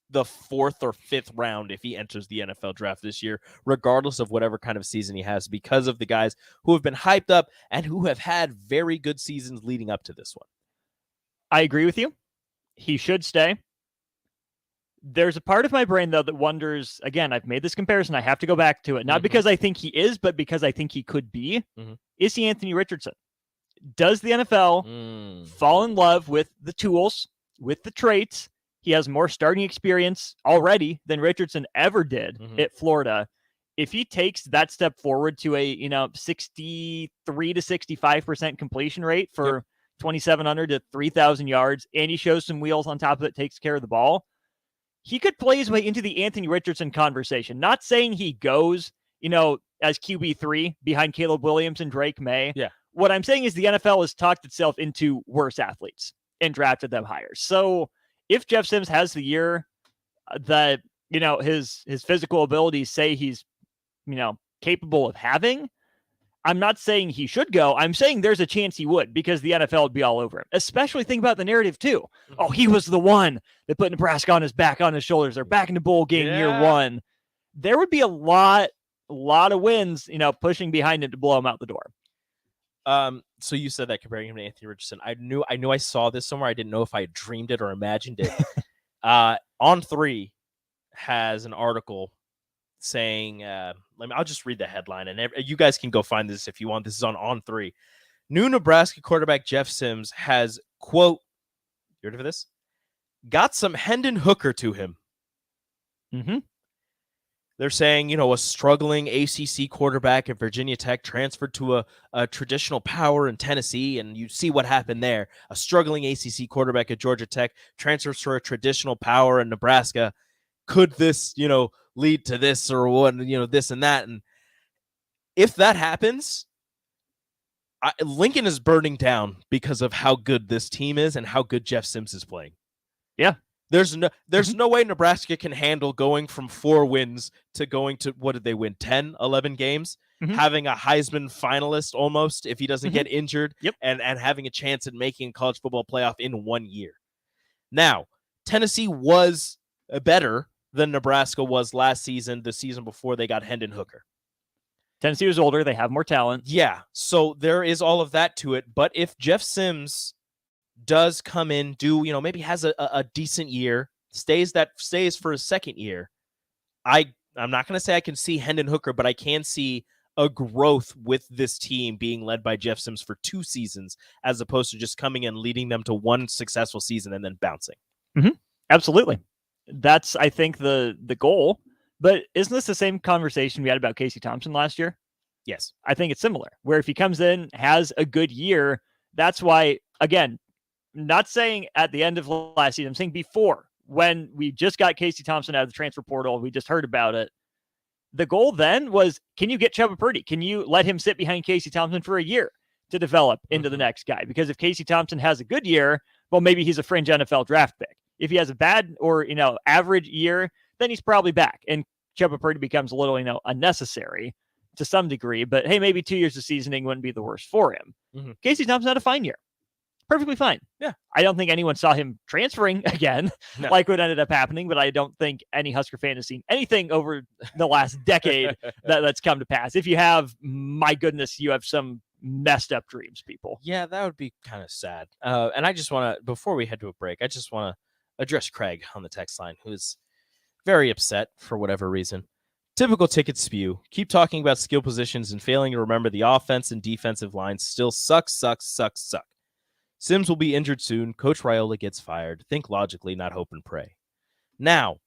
the 4th or 5th round if he enters the NFL draft this year, regardless of whatever kind of season he has, because of the guys who have been hyped up and who have had very good seasons leading up to this one. I agree with you. He should stay. There's a part of my brain, though, that wonders, again, I've made this comparison. I have to go back to it. Not because I think he is, but because I think he could be. Is he Anthony Richardson? Does the NFL fall in love with the tools, with the traits? He has more starting experience already than Richardson ever did at Florida. If he takes that step forward to a 63 to 65% completion rate for 2,700 to 3,000 yards, and he shows some wheels on top of it, takes care of the ball, he could play his way into the Anthony Richardson conversation. Not saying he goes, as QB3 behind Caleb Williams and Drake May. Yeah. What I'm saying is the NFL has talked itself into worse athletes and drafted them higher. So if Jeff Sims has the year that, his physical abilities say he's, capable of having, I'm not saying he should go. I'm saying there's a chance he would, because the NFL would be all over him. Especially think about the narrative too. Oh, he was the one that put Nebraska on his back, on his shoulders. They're back in the bowl game year 1. There would be a lot of wins, pushing behind him to blow him out the door. So you said that comparing him to Anthony Richardson. I knew I saw this somewhere. I didn't know if I had dreamed it or imagined it. On3 has an article saying, I'll just read the headline, and you guys can go find this if you want. This is on3. New Nebraska quarterback Jeff Sims has, quote, you ready for this? Got some Hendon Hooker to him. They're saying, a struggling ACC quarterback at Virginia Tech transferred to a traditional power in Tennessee, and you see what happened there. A struggling ACC quarterback at Georgia Tech transfers to a traditional power in Nebraska. Could this, lead to this or what, this and that? And if that happens, Lincoln is burning down because of how good this team is and how good Jeff Sims is playing. Yeah. There's no way Nebraska can handle going from 4 wins to going to, what did they win, 10, 11 games? Having a Heisman finalist almost if he doesn't get injured, and having a chance at making a college football playoff in 1 year. Now, Tennessee was better than Nebraska was last season, the season before they got Hendon Hooker. Tennessee was older. They have more talent. Yeah, so there is all of that to it. But if Jeff Sims does come in, maybe has a decent year, stays for a second year, I'm not going to say I can see Hendon Hooker, but I can see a growth with this team being led by Jeff Sims for 2 seasons, as opposed to just coming in, leading them to 1 successful season and then bouncing. Absolutely. That's, I think, the goal. But isn't this the same conversation we had about Casey Thompson last year? Yes. I think it's similar, where if he comes in, has a good year, that's why, again, not saying at the end of last season, I'm saying before, when we just got Casey Thompson out of the transfer portal, we just heard about it. The goal then was, can you get Chubba Purdy? Can you let him sit behind Casey Thompson for a year to develop into the next guy? Because if Casey Thompson has a good year, well, maybe he's a fringe NFL draft pick. If he has a bad or, average year, then he's probably back. And Chubba Purdy becomes a little, unnecessary to some degree. But hey, maybe 2 years of seasoning wouldn't be the worst for him. Casey Thompson had a fine year. perfectly fine. Yeah. I don't think anyone saw him transferring again, like what ended up happening, but I don't think any Husker fan has seen anything over the last decade that's come to pass. If you have, my goodness, you have some messed up dreams, people. Yeah, that would be kind of sad. And I just want to, before we head to a break, I just want to address Craig on the text line, who's very upset for whatever reason. Typical ticket spew. Keep talking about skill positions and failing to remember the offense and defensive lines still suck. Sims will be injured soon. Coach Raiola gets fired. Think logically, not hope and pray. Now,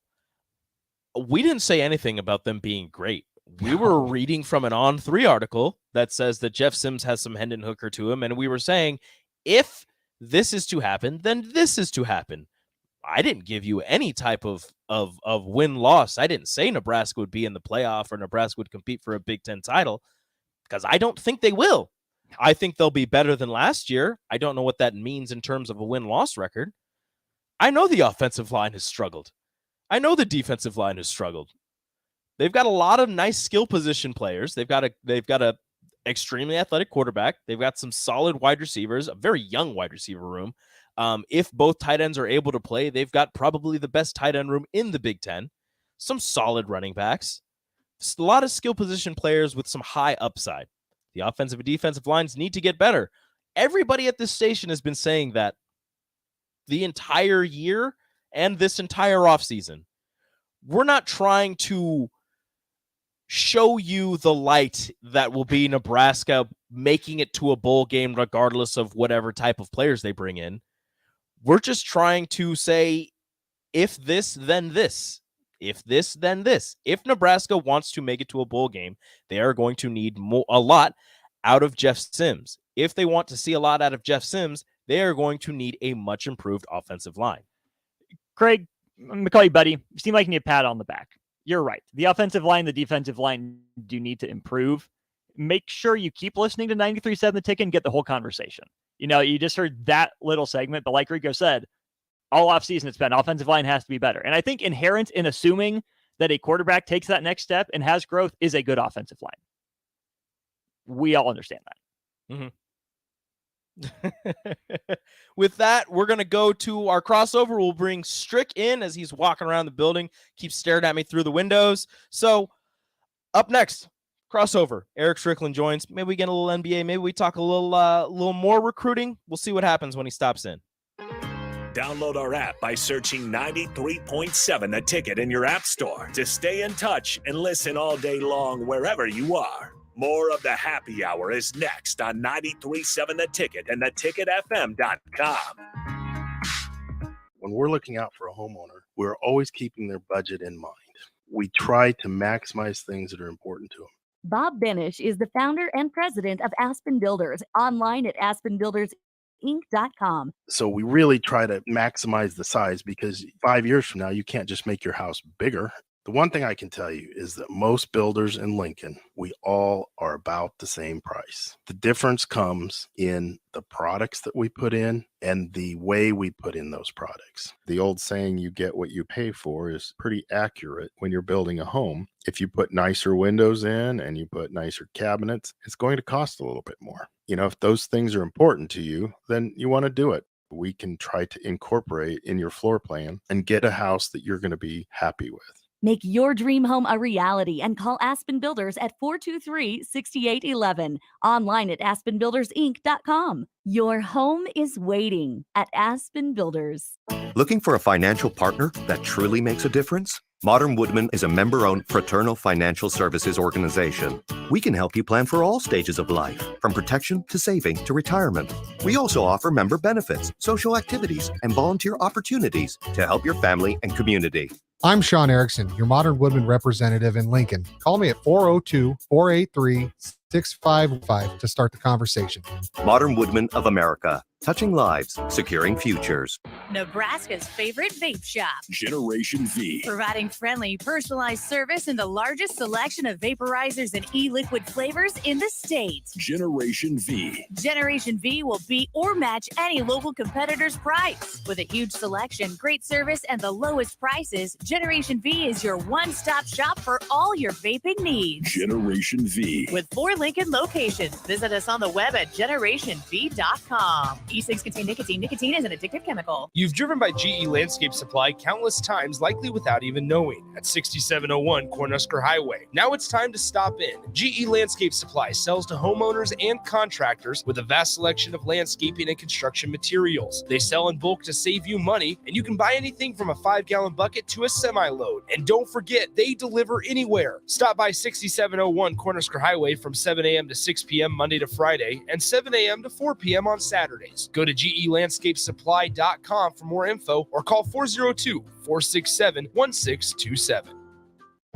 we didn't say anything about them being great. We were reading from an On3 article that says that Jeff Sims has some Hendon Hooker to him, and we were saying, if this is to happen, then this is to happen. I didn't give you any type of win-loss. I didn't say Nebraska would be in the playoff or Nebraska would compete for a Big Ten title, because I don't think they will. I think they'll be better than last year. I don't know what that means in terms of a win-loss record. I know the offensive line has struggled. I know the defensive line has struggled. They've got a lot of nice skill position players. They've got a extremely athletic quarterback. They've got some solid wide receivers, a very young wide receiver room. If both tight ends are able to play, they've got probably the best tight end room in the Big Ten. Some solid running backs. Just a lot of skill position players with some high upside. The offensive and defensive lines need to get better. Everybody at this station has been saying that the entire year and this entire offseason. We're not trying to show you the light that will be Nebraska making it to a bowl game regardless of whatever type of players they bring in. We're just trying to say, if this, then this. If this, then this. If Nebraska wants to make it to a bowl game, they are going to need a lot out of Jeff Sims. If they want to see a lot out of Jeff Sims, they are going to need a much improved offensive line. Craig, I'm going to call you buddy. You seem like you need a pat on the back. You're right. The offensive line, the defensive line do need to improve. Make sure you keep listening to 93.7 The Ticket and get the whole conversation. You know, you just heard that little segment, but like Rico said, all offseason it's been offensive line has to be better. And I think inherent in assuming that a quarterback takes that next step and has growth is a good offensive line. We all understand that. Mm-hmm. With that, we're going to go to our crossover. We'll bring Strick in as he's walking around the building, keeps staring at me through the windows. So up next, crossover. Eric Strickland joins. Maybe we get a little NBA. Maybe we talk a little more recruiting. We'll see what happens when he stops in. Download our app by searching 93.7 The Ticket in your app store to stay in touch and listen all day long wherever you are. More of the happy hour is next on 93.7 The Ticket and theticketfm.com. When we're looking out for a homeowner, we're always keeping their budget in mind. We try to maximize things that are important to them. Bob Benish is the founder and president of Aspen Builders, online at aspenbuildersinc.com. So we really try to maximize the size, because 5 years from now, you can't just make your house bigger. The one thing I can tell you is that most builders in Lincoln, we all are about the same price. The difference comes in the products that we put in and the way we put in those products. The old saying, you get what you pay for, is pretty accurate when you're building a home. If you put nicer windows in and you put nicer cabinets, it's going to cost a little bit more. You know, if those things are important to you, then you want to do it. We can try to incorporate in your floor plan and get a house that you're going to be happy with. Make your dream home a reality and call Aspen Builders at 423-6811. Online at aspenbuildersinc.com. Your home is waiting at Aspen Builders. Looking for a financial partner that truly makes a difference? Modern Woodman is a member-owned fraternal financial services organization. We can help you plan for all stages of life, from protection to saving to retirement. We also offer member benefits, social activities, and volunteer opportunities to help your family and community. I'm Sean Erickson, your Modern Woodman representative in Lincoln. Call me at 402-483-6555 to start the conversation. Modern Woodman of America, touching lives, securing futures. Nebraska's favorite vape shop, Generation V. providing friendly, personalized service and the largest selection of vaporizers and e-liquid flavors in the state. Generation V. Generation V will beat or match any local competitor's price. With a huge selection, great service, and the lowest prices, Generation V is your one-stop shop for all your vaping needs. Generation V. With 4 Lincoln locations, visit us on the web at generationv.com. E-cigs contain nicotine. Nicotine is an addictive chemical. You've driven by GE Landscape Supply countless times, likely without even knowing, at 6701 Cornhusker Highway. Now it's time to stop in. GE Landscape Supply sells to homeowners and contractors with a vast selection of landscaping and construction materials. They sell in bulk to save you money, and you can buy anything from a 5-gallon bucket to a semi-load. And don't forget, they deliver anywhere. Stop by 6701 Cornhusker Highway from 7 a.m. to 6 p.m. Monday to Friday and 7 a.m. to 4 p.m. on Saturdays. Go to GELandscapeSupply.com for more info or call 402-467-1627.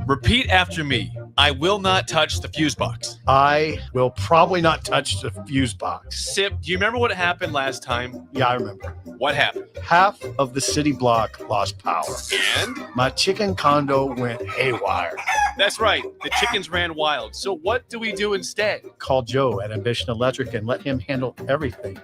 Repeat after me. I will not touch the fuse box. I will probably not touch the fuse box. Sip, do you remember what happened last time? Yeah, I remember. What happened? Half of the city block lost power. And? My chicken condo went haywire. That's right. The chickens ran wild. So what do we do instead? Call Joe at Ambition Electric and let him handle everything.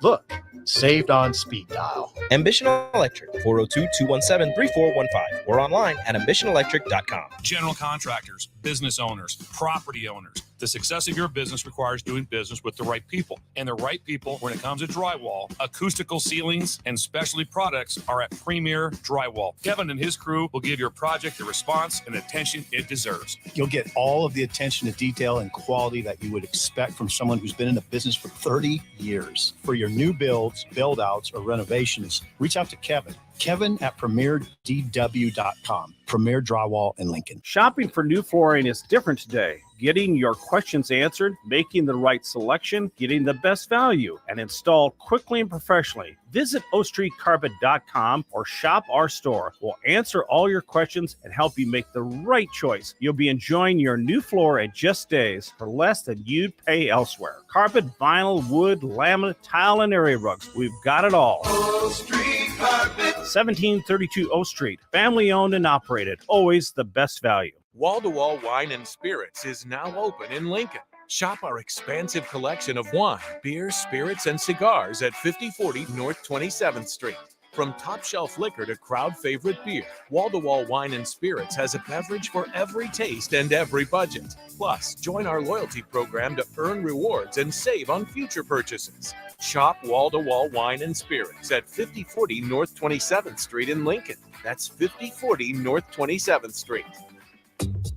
Look, saved on speed dial. Ambition Electric, 402-217-3415 or online at ambitionelectric.com. General contractors, business owners, property owners. The success of your business requires doing business with the right people. And the right people, when it comes to drywall, acoustical ceilings, and specialty products, are at Premier Drywall. Kevin and his crew will give your project the response and attention it deserves. You'll get all of the attention to detail and quality that you would expect from someone who's been in the business for 30 years. For your new builds, build-outs, or renovations, reach out to Kevin. Kevin at PremierDW.com. Premier Drywall in Lincoln. Shopping for new flooring is different today. Getting your questions answered, making the right selection, getting the best value, and installed quickly and professionally. Visit OStreetCarpet.com or shop our store. We'll answer all your questions and help you make the right choice. You'll be enjoying your new floor in just days for less than you'd pay elsewhere. Carpet, vinyl, wood, laminate, tile, and area rugs. We've got it all. O Street Carpet. 1732 O Street. Family owned and operated. Always the best value. Wall-to-Wall Wine and Spirits is now open in Lincoln. Shop our expansive collection of wine, beer, spirits, and cigars at 5040 North 27th Street. From top shelf liquor to crowd favorite beer, Wall-to-Wall Wine and Spirits has a beverage for every taste and every budget. Plus, join our loyalty program to earn rewards and save on future purchases. Shop Wall-to-Wall Wine and Spirits at 5040 North 27th Street in Lincoln. That's 5040 North 27th Street.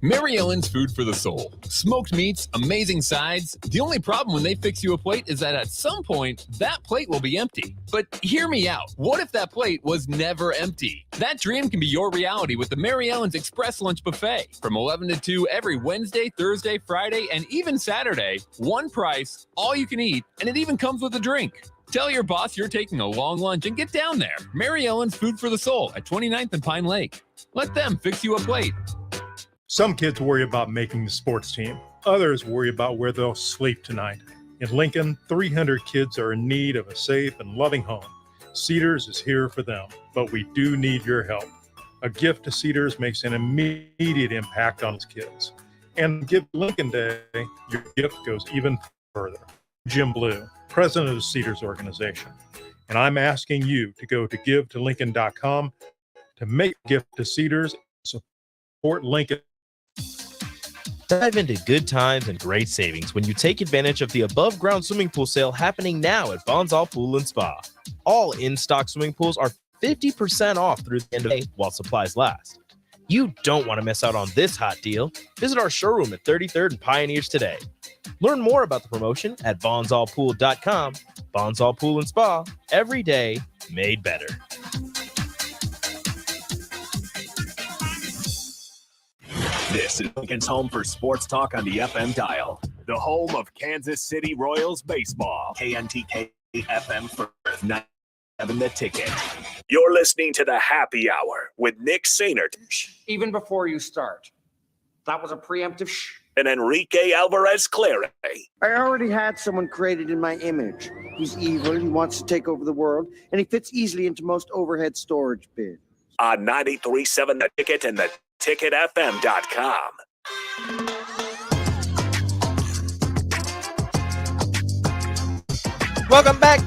Mary Ellen's Food for the Soul. Smoked meats, amazing sides. The only problem when they fix you a plate is that at some point, that plate will be empty. But hear me out. What if that plate was never empty? That dream can be your reality with the Mary Ellen's Express Lunch Buffet. From 11 to 2 every Wednesday, Thursday, Friday, and even Saturday. One price, all you can eat, and it even comes with a drink. Tell your boss you're taking a long lunch and get down there. Mary Ellen's Food for the Soul at 29th and Pine Lake. Let them fix you a plate. Some kids worry about making the sports team. Others worry about where they'll sleep tonight. In Lincoln, 300 kids are in need of a safe and loving home. Cedars is here for them, but we do need your help. A gift to Cedars makes an immediate impact on its kids. And Give Lincoln Day, your gift goes even further. Jim Blue, president of the Cedars organization. And I'm asking you to go to givetolincoln.com to make a gift to Cedars, support Lincoln. Dive into good times and great savings when you take advantage of the above-ground swimming pool sale happening now at Bonsall Pool and Spa. All in-stock swimming pools are 50% off through the end of May while supplies last. You don't want to miss out on this hot deal. Visit our showroom at 33rd and Pioneers today. Learn more about the promotion at bonsallpool.com. Bonsall Pool and Spa, every day made better. This is Lincoln's home for sports talk on the FM dial. The home of Kansas City Royals baseball. KNTK FM for 97 The Ticket. You're listening to the Happy Hour with Nick Sainert. Even before you start. That was a preemptive shh. And Enrique Alvarez Clary. I already had someone created in my image. He's evil, he wants to take over the world, and he fits easily into most overhead storage bins. On 93.7 The Ticket and the TicketFM.com. Welcome back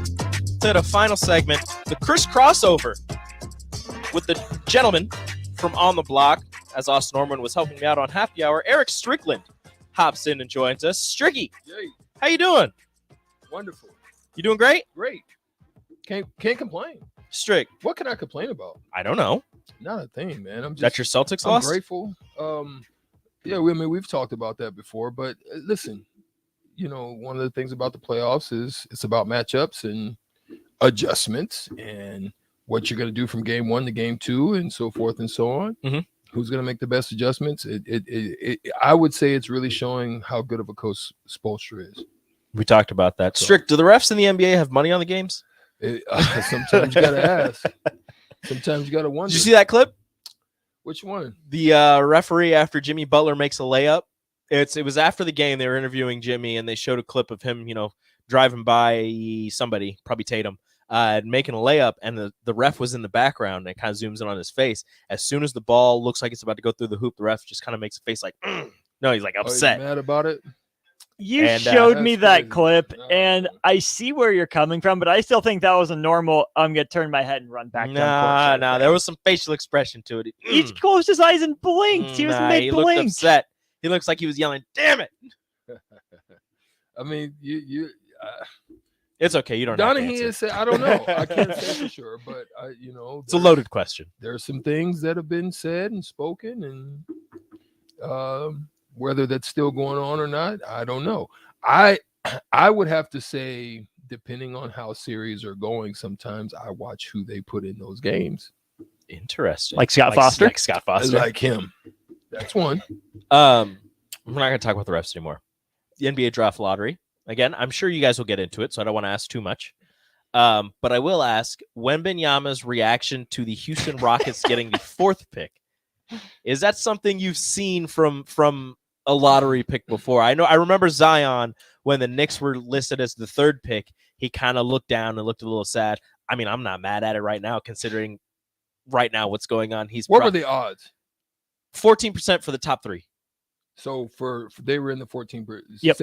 to the final segment, the Chris crossover with the gentleman from On the Block. As Austin Norman was helping me out on Happy Hour, Eric Strickland hops in and joins us. Stricky, Yay. how you doing? Wonderful. You doing great? Great. Can't complain. Strick. What can I complain about? I don't know. Not a thing, man. I'm just That your Celtics I'm lost? grateful. Yeah, we've talked about that before, but listen, one of the things about the playoffs is it's about matchups and adjustments and what you're going to do from game 1 to game 2 and so forth and so on. Mm-hmm. Who's going to make the best adjustments? I would say it's really showing how good of a coach Spoelstra is. We talked about that. Strick, do the refs in the NBA have money on the games? Sometimes you got to ask. Sometimes you got to wonder. Did you see that clip? Which one? The referee after Jimmy Butler makes a layup. It was after the game. They were interviewing Jimmy, and they showed a clip of him, driving by somebody, probably Tatum, making a layup, and the ref was in the background, and it kind of zooms in on his face. As soon as the ball looks like it's about to go through the hoop, the ref just kind of makes a face like, no, he's like upset. Mad about it? You showed me that clip, and I see where you're coming from, but I still think that was a normal, I'm going to turn my head and run back down. Nah, there was some facial expression to it. He closed his eyes and blinked. He was he mid-blink. looked upset. He looks like he was yelling, damn it. I mean, it's okay. You don't have to Donahue answer. has said, I don't know. I can't say for sure, but it's a loaded question. There are some things that have been said and spoken, and whether that's still going on or not, I don't know. I would have to say, depending on how series are going, sometimes I watch who they put in those games. Interesting. Like Scott Foster? Like Scott Foster. Like him. That's one. We're not going to talk about the refs anymore. The NBA draft lottery. Again, I'm sure you guys will get into it, so I don't want to ask too much. But I will ask, Wembanyama's reaction to the Houston Rockets getting the 4th pick, is that something you've seen from a lottery pick before? I remember Zion, when the Knicks were listed as the 3rd pick, he kind of looked down and looked a little sad. I mean, I'm not mad at it right now, considering right now what's going on. What were the odds? 14% for the top 3. So for they were in the 14. Yep.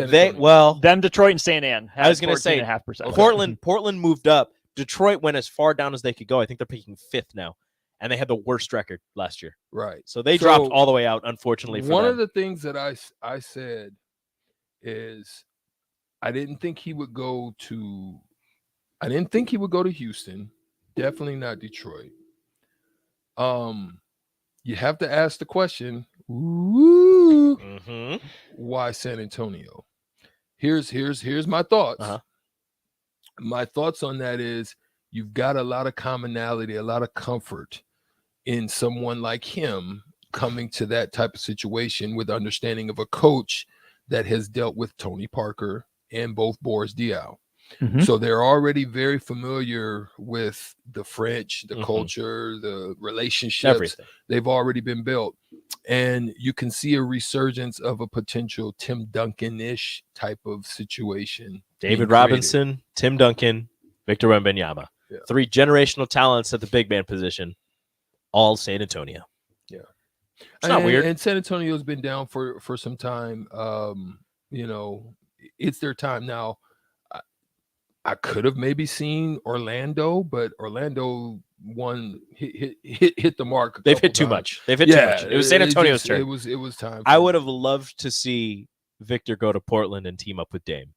Them, Detroit, and St. Anne. I was going to say 14.5%. Portland moved up. Detroit went as far down as they could go. I think they're picking 5th now, and they had the worst record last year. Right. So they dropped all the way out, unfortunately. For one them. of the things that I said is I didn't think he would go to Houston. Definitely not Detroit. You have to ask the question, why San Antonio? Here's my thoughts. My thoughts on that is you've got a lot of commonality, a lot of comfort in someone like him coming to that type of situation with understanding of a coach that has dealt with Tony Parker and both Boris Diaw. So they're already very familiar with the French, the culture, the relationships. Everything. They've already been built. And you can see a resurgence of a potential Tim Duncan-ish type of situation. David Robinson, Tim Duncan, Victor Wembanyama. 3 generational talents at the big man position, all San Antonio. Yeah. It's not weird. And San Antonio's been down for some time. It's their time now. I could have maybe seen Orlando, but Orlando hit the mark. They've hit too much. They've hit too much. It was San Antonio's turn. It was time. I would have loved to see Victor go to Portland and team up with Dame.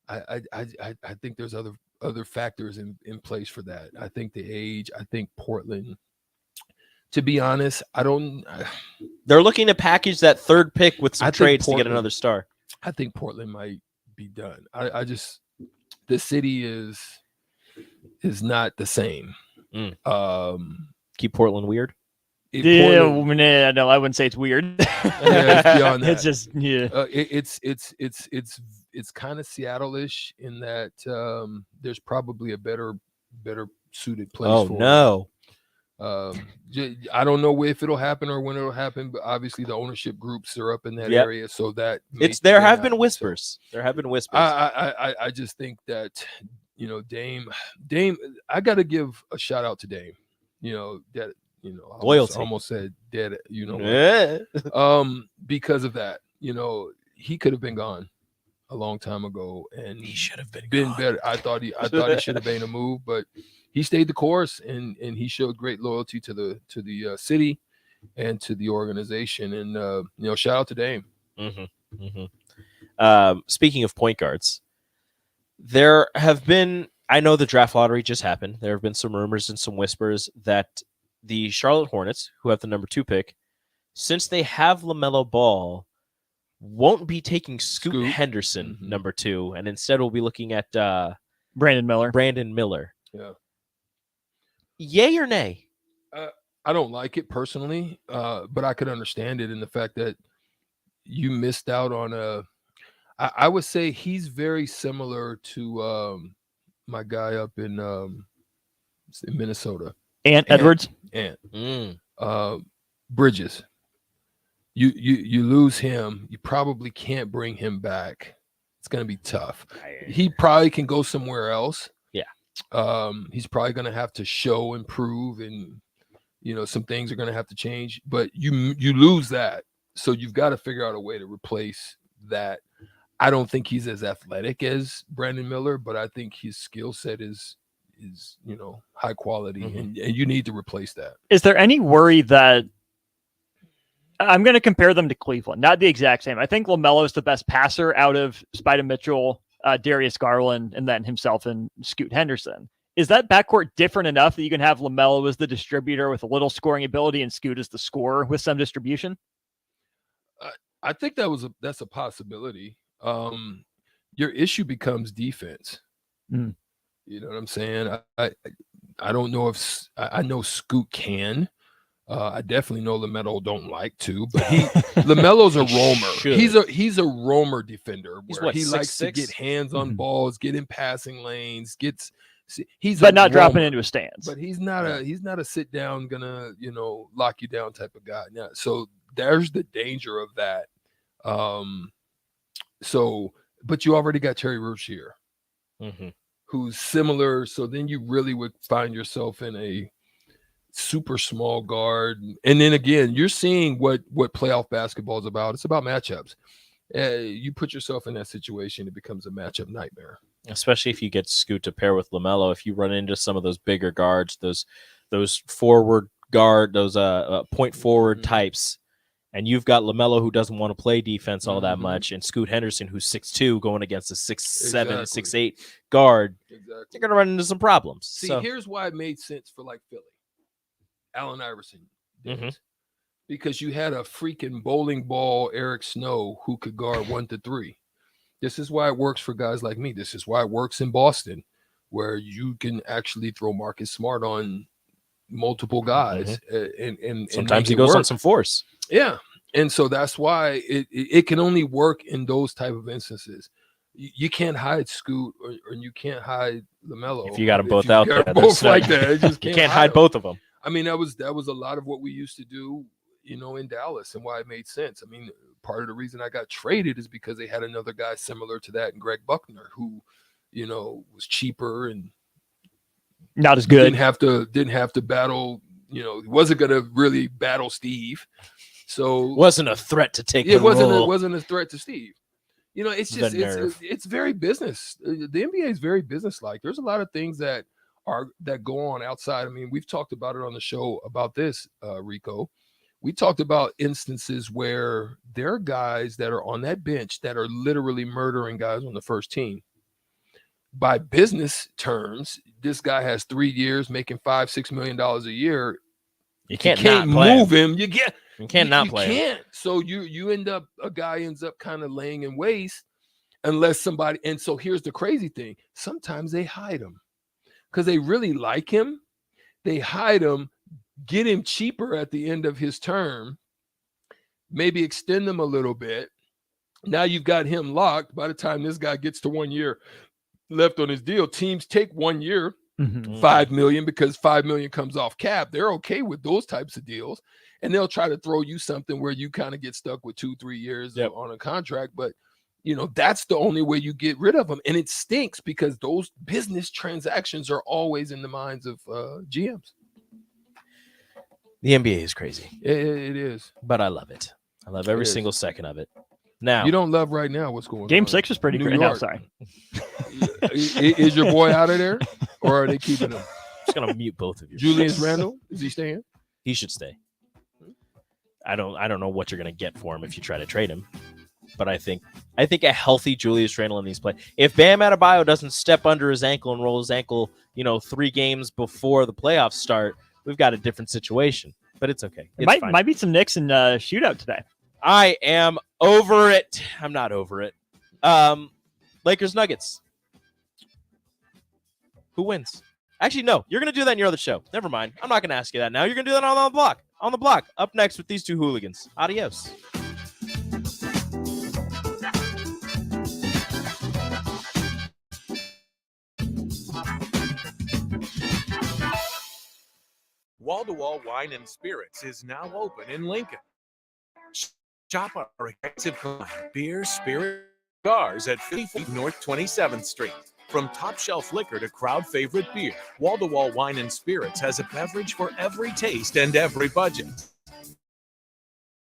I think there's other factors in place for that. I think the age. I think Portland. To be honest, They're looking to package that 3rd pick with some trades to get another star. I think Portland might be done. The city is not the same. Keep Portland weird. No, I wouldn't say it's weird. It's beyond that. It's just it's kind of Seattle-ish in that there's probably a better suited place. Oh no. I don't know if it'll happen or when it'll happen, but obviously the ownership groups are up in that area, so that there have been whispers. There have been whispers. I just think that Dame. I got to give a shout out to Dame. That loyalty. Almost said dead. Yeah. Because of that, he could have been gone a long time ago, and he should have been better. I thought he should have made a move, but he stayed the course, and he showed great loyalty to the city and to the organization. And shout out to Dame. Speaking of point guards, there have been I know the draft lottery just happened. There have been some rumors and some whispers that the Charlotte Hornets, who have the number 2 pick, since they have LaMelo Ball, won't be taking Scoot Henderson, number 2, and instead will be looking at Brandon Miller. Yeah. Yay or nay? I don't like it personally, but I could understand it in the fact that you missed out on I would say he's very similar to my guy up in Minnesota. Edwards? Bridges. You lose him. You probably can't bring him back. It's going to be tough. He probably can go somewhere else. Yeah. He's probably going to have to show and prove, and some things are going to have to change. But you lose that, so you've got to figure out a way to replace that. I don't think he's as athletic as Brandon Miller, but I think his skill set is high quality, and you need to replace that. Is there any worry that I'm going to compare them to Cleveland? Not the exact same. I think LaMelo is the best passer out of Spida Mitchell, Darius Garland, and then himself and Scoot Henderson. Is that backcourt different enough that you can have LaMelo as the distributor with a little scoring ability and Scoot as the scorer with some distribution? I think that's a possibility. Your issue becomes defense. You know what I'm saying? I don't know if I know Scoot can. I definitely know LaMelo don't like to, but LaMelo's a roamer. He's a roamer defender where he likes to get hands on balls, get in passing lanes, but not dropping into a stance. But he's not a sit down gonna lock you down type of guy. Yeah, so there's the danger of that. But you already got Terry Rozier, who's similar. So then you really would find yourself in a super small guard. And then again, you're seeing what playoff basketball is about. It's about matchups. You put yourself in that situation, it becomes a matchup nightmare. Especially if you get Scoot to pair with LaMelo. If you run into some of those bigger guards, those forward guard, those point forward types, and you've got LaMelo who doesn't want to play defense all that much, and Scoot Henderson who's 6'2", going against a 6'7", 6'8" guard, you're going to run into some problems. See, here's why it made sense for like Philly. Allen Iverson did. Because you had a freaking bowling ball Eric Snow who could guard 1 to 3. This is why it works for guys like me. This is why it works in Boston, where you can actually throw Marcus Smart on multiple guys, and sometimes he goes on some force. Yeah, and so that's why it can only work in those type of instances. You can't hide Scoot or you can't hide LaMelo. If you got them both out there, both like that, you can't hide both of them. I mean, that was a lot of what we used to do, in Dallas, and why it made sense. I mean, part of the reason I got traded is because they had another guy similar to that, and Greg Buckner, who, was cheaper and not as good. Didn't have to battle. He wasn't going to really battle Steve, so wasn't a threat to take. It wasn't a threat to Steve. It's just it's very business. The NBA is very business-like. There's a lot of things that go on outside. I mean, we've talked about it on the show about this, Rico. We talked about instances where there are guys that are on that bench that are literally murdering guys on the first team. By business terms, this guy has 3 years making $5-6 million a year. You can't move him. You can't not play him. So a guy ends up kind of laying in waste unless somebody. And so here's the crazy thing. Sometimes they hide him because they really like him. They hide him, get him cheaper at the end of his term, maybe extend them a little bit. Now you've got him locked. By the time this guy gets to 1 year left on his deal, teams take 1 year, $5 million, because $5 million comes off cap. They're okay with those types of deals, and they'll try to throw you something where you kind of get stuck with 2-3 years on a contract. But that's the only way you get rid of them, and it stinks because those business transactions are always in the minds of GMs. The NBA is crazy. It is, but I love it. I love every single second of it. Now you don't love right now what's going on. Game 6 is pretty great. No, sorry. Is your boy out of there, or are they keeping him? I'm just gonna mute both of you. Julius Randle, is he staying? He should stay. I don't know what you're gonna get for him if you try to trade him. But I think a healthy Julius Randle needs to play. If Bam Adebayo doesn't step under his ankle and roll his ankle, 3 games before the playoffs start, we've got a different situation. But it's okay. It's fine. Might be some Knicks in shootout today. I am over it. I'm not over it. Lakers Nuggets. Who wins? Actually, no. You're going to do that in your other show. Never mind. I'm not going to ask you that now. You're going to do that on the block. On the block. Up next with these two hooligans. Adios. Wall-to-Wall Wine and Spirits is now open in Lincoln. Shop our extensive collection of beer, spirit, cigars at 50 North 27th Street. From top shelf liquor to crowd favorite beer, Wall-to-Wall Wine and Spirits has a beverage for every taste and every budget.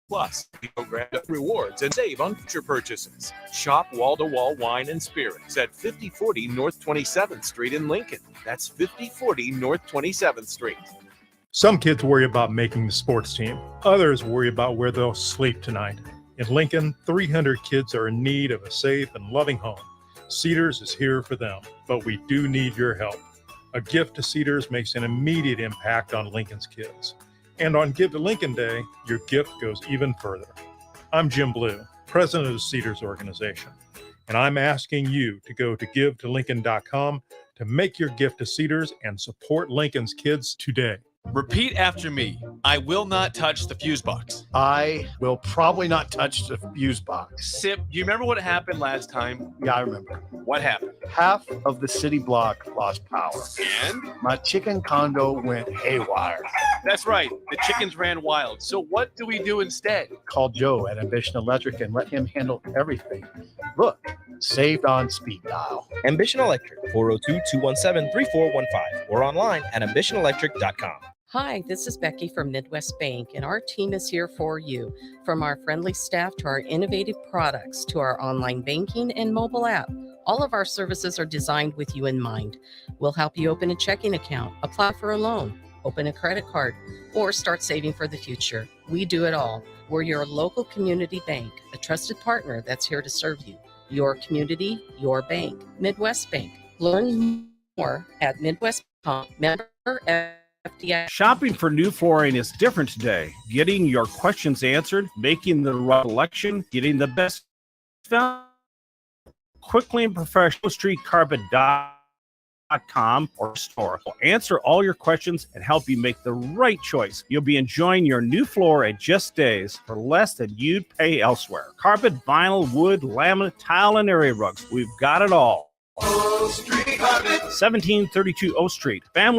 Plus, grab rewards and save on future purchases. Shop Wall-to-Wall Wine and Spirits at 5040 North 27th Street in Lincoln. That's 5040 North 27th Street. Some kids worry about making the sports team. Others worry about where they'll sleep tonight. In Lincoln, 300 kids are in need of a safe and loving home. Cedars is here for them, but we do need your help. A gift to Cedars makes an immediate impact on Lincoln's kids. And on Give to Lincoln Day, your gift goes even further. I'm Jim Blue, president of the Cedars organization, and I'm asking you to go to givetolincoln.com to make your gift to Cedars and support Lincoln's kids today. Repeat after me. I will not touch the fuse box. I will probably not touch the fuse box. Sip, do you remember what happened last time? Yeah, I remember. What happened? Half of the city block lost power. And? My chicken condo went haywire. That's right. The chickens ran wild. So what do we do instead? Call Joe at Ambition Electric and let him handle everything. Look, saved on speed dial. Ambition Electric, 402-217-3415 or online at ambitionelectric.com. Hi, this is Becky from Midwest Bank, and our team is here for you. From our friendly staff to our innovative products to our online banking and mobile app, all of our services are designed with you in mind. We'll help you open a checking account, apply for a loan, open a credit card, or start saving for the future. We do it all. We're your local community bank, a trusted partner that's here to serve you. Your community, your bank. Midwest Bank. Learn more at Midwest.com. Member FDIC. Shopping for new flooring is different today. Getting your questions answered, making the right selection, getting the best value quickly and professional. StreetCarpet.com or store will answer all your questions and help you make the right choice. You'll be enjoying your new floor in just days for less than you'd pay elsewhere. Carpet, vinyl, wood, laminate, tile, and area rugs. We've got it all. 1732 O Street. Family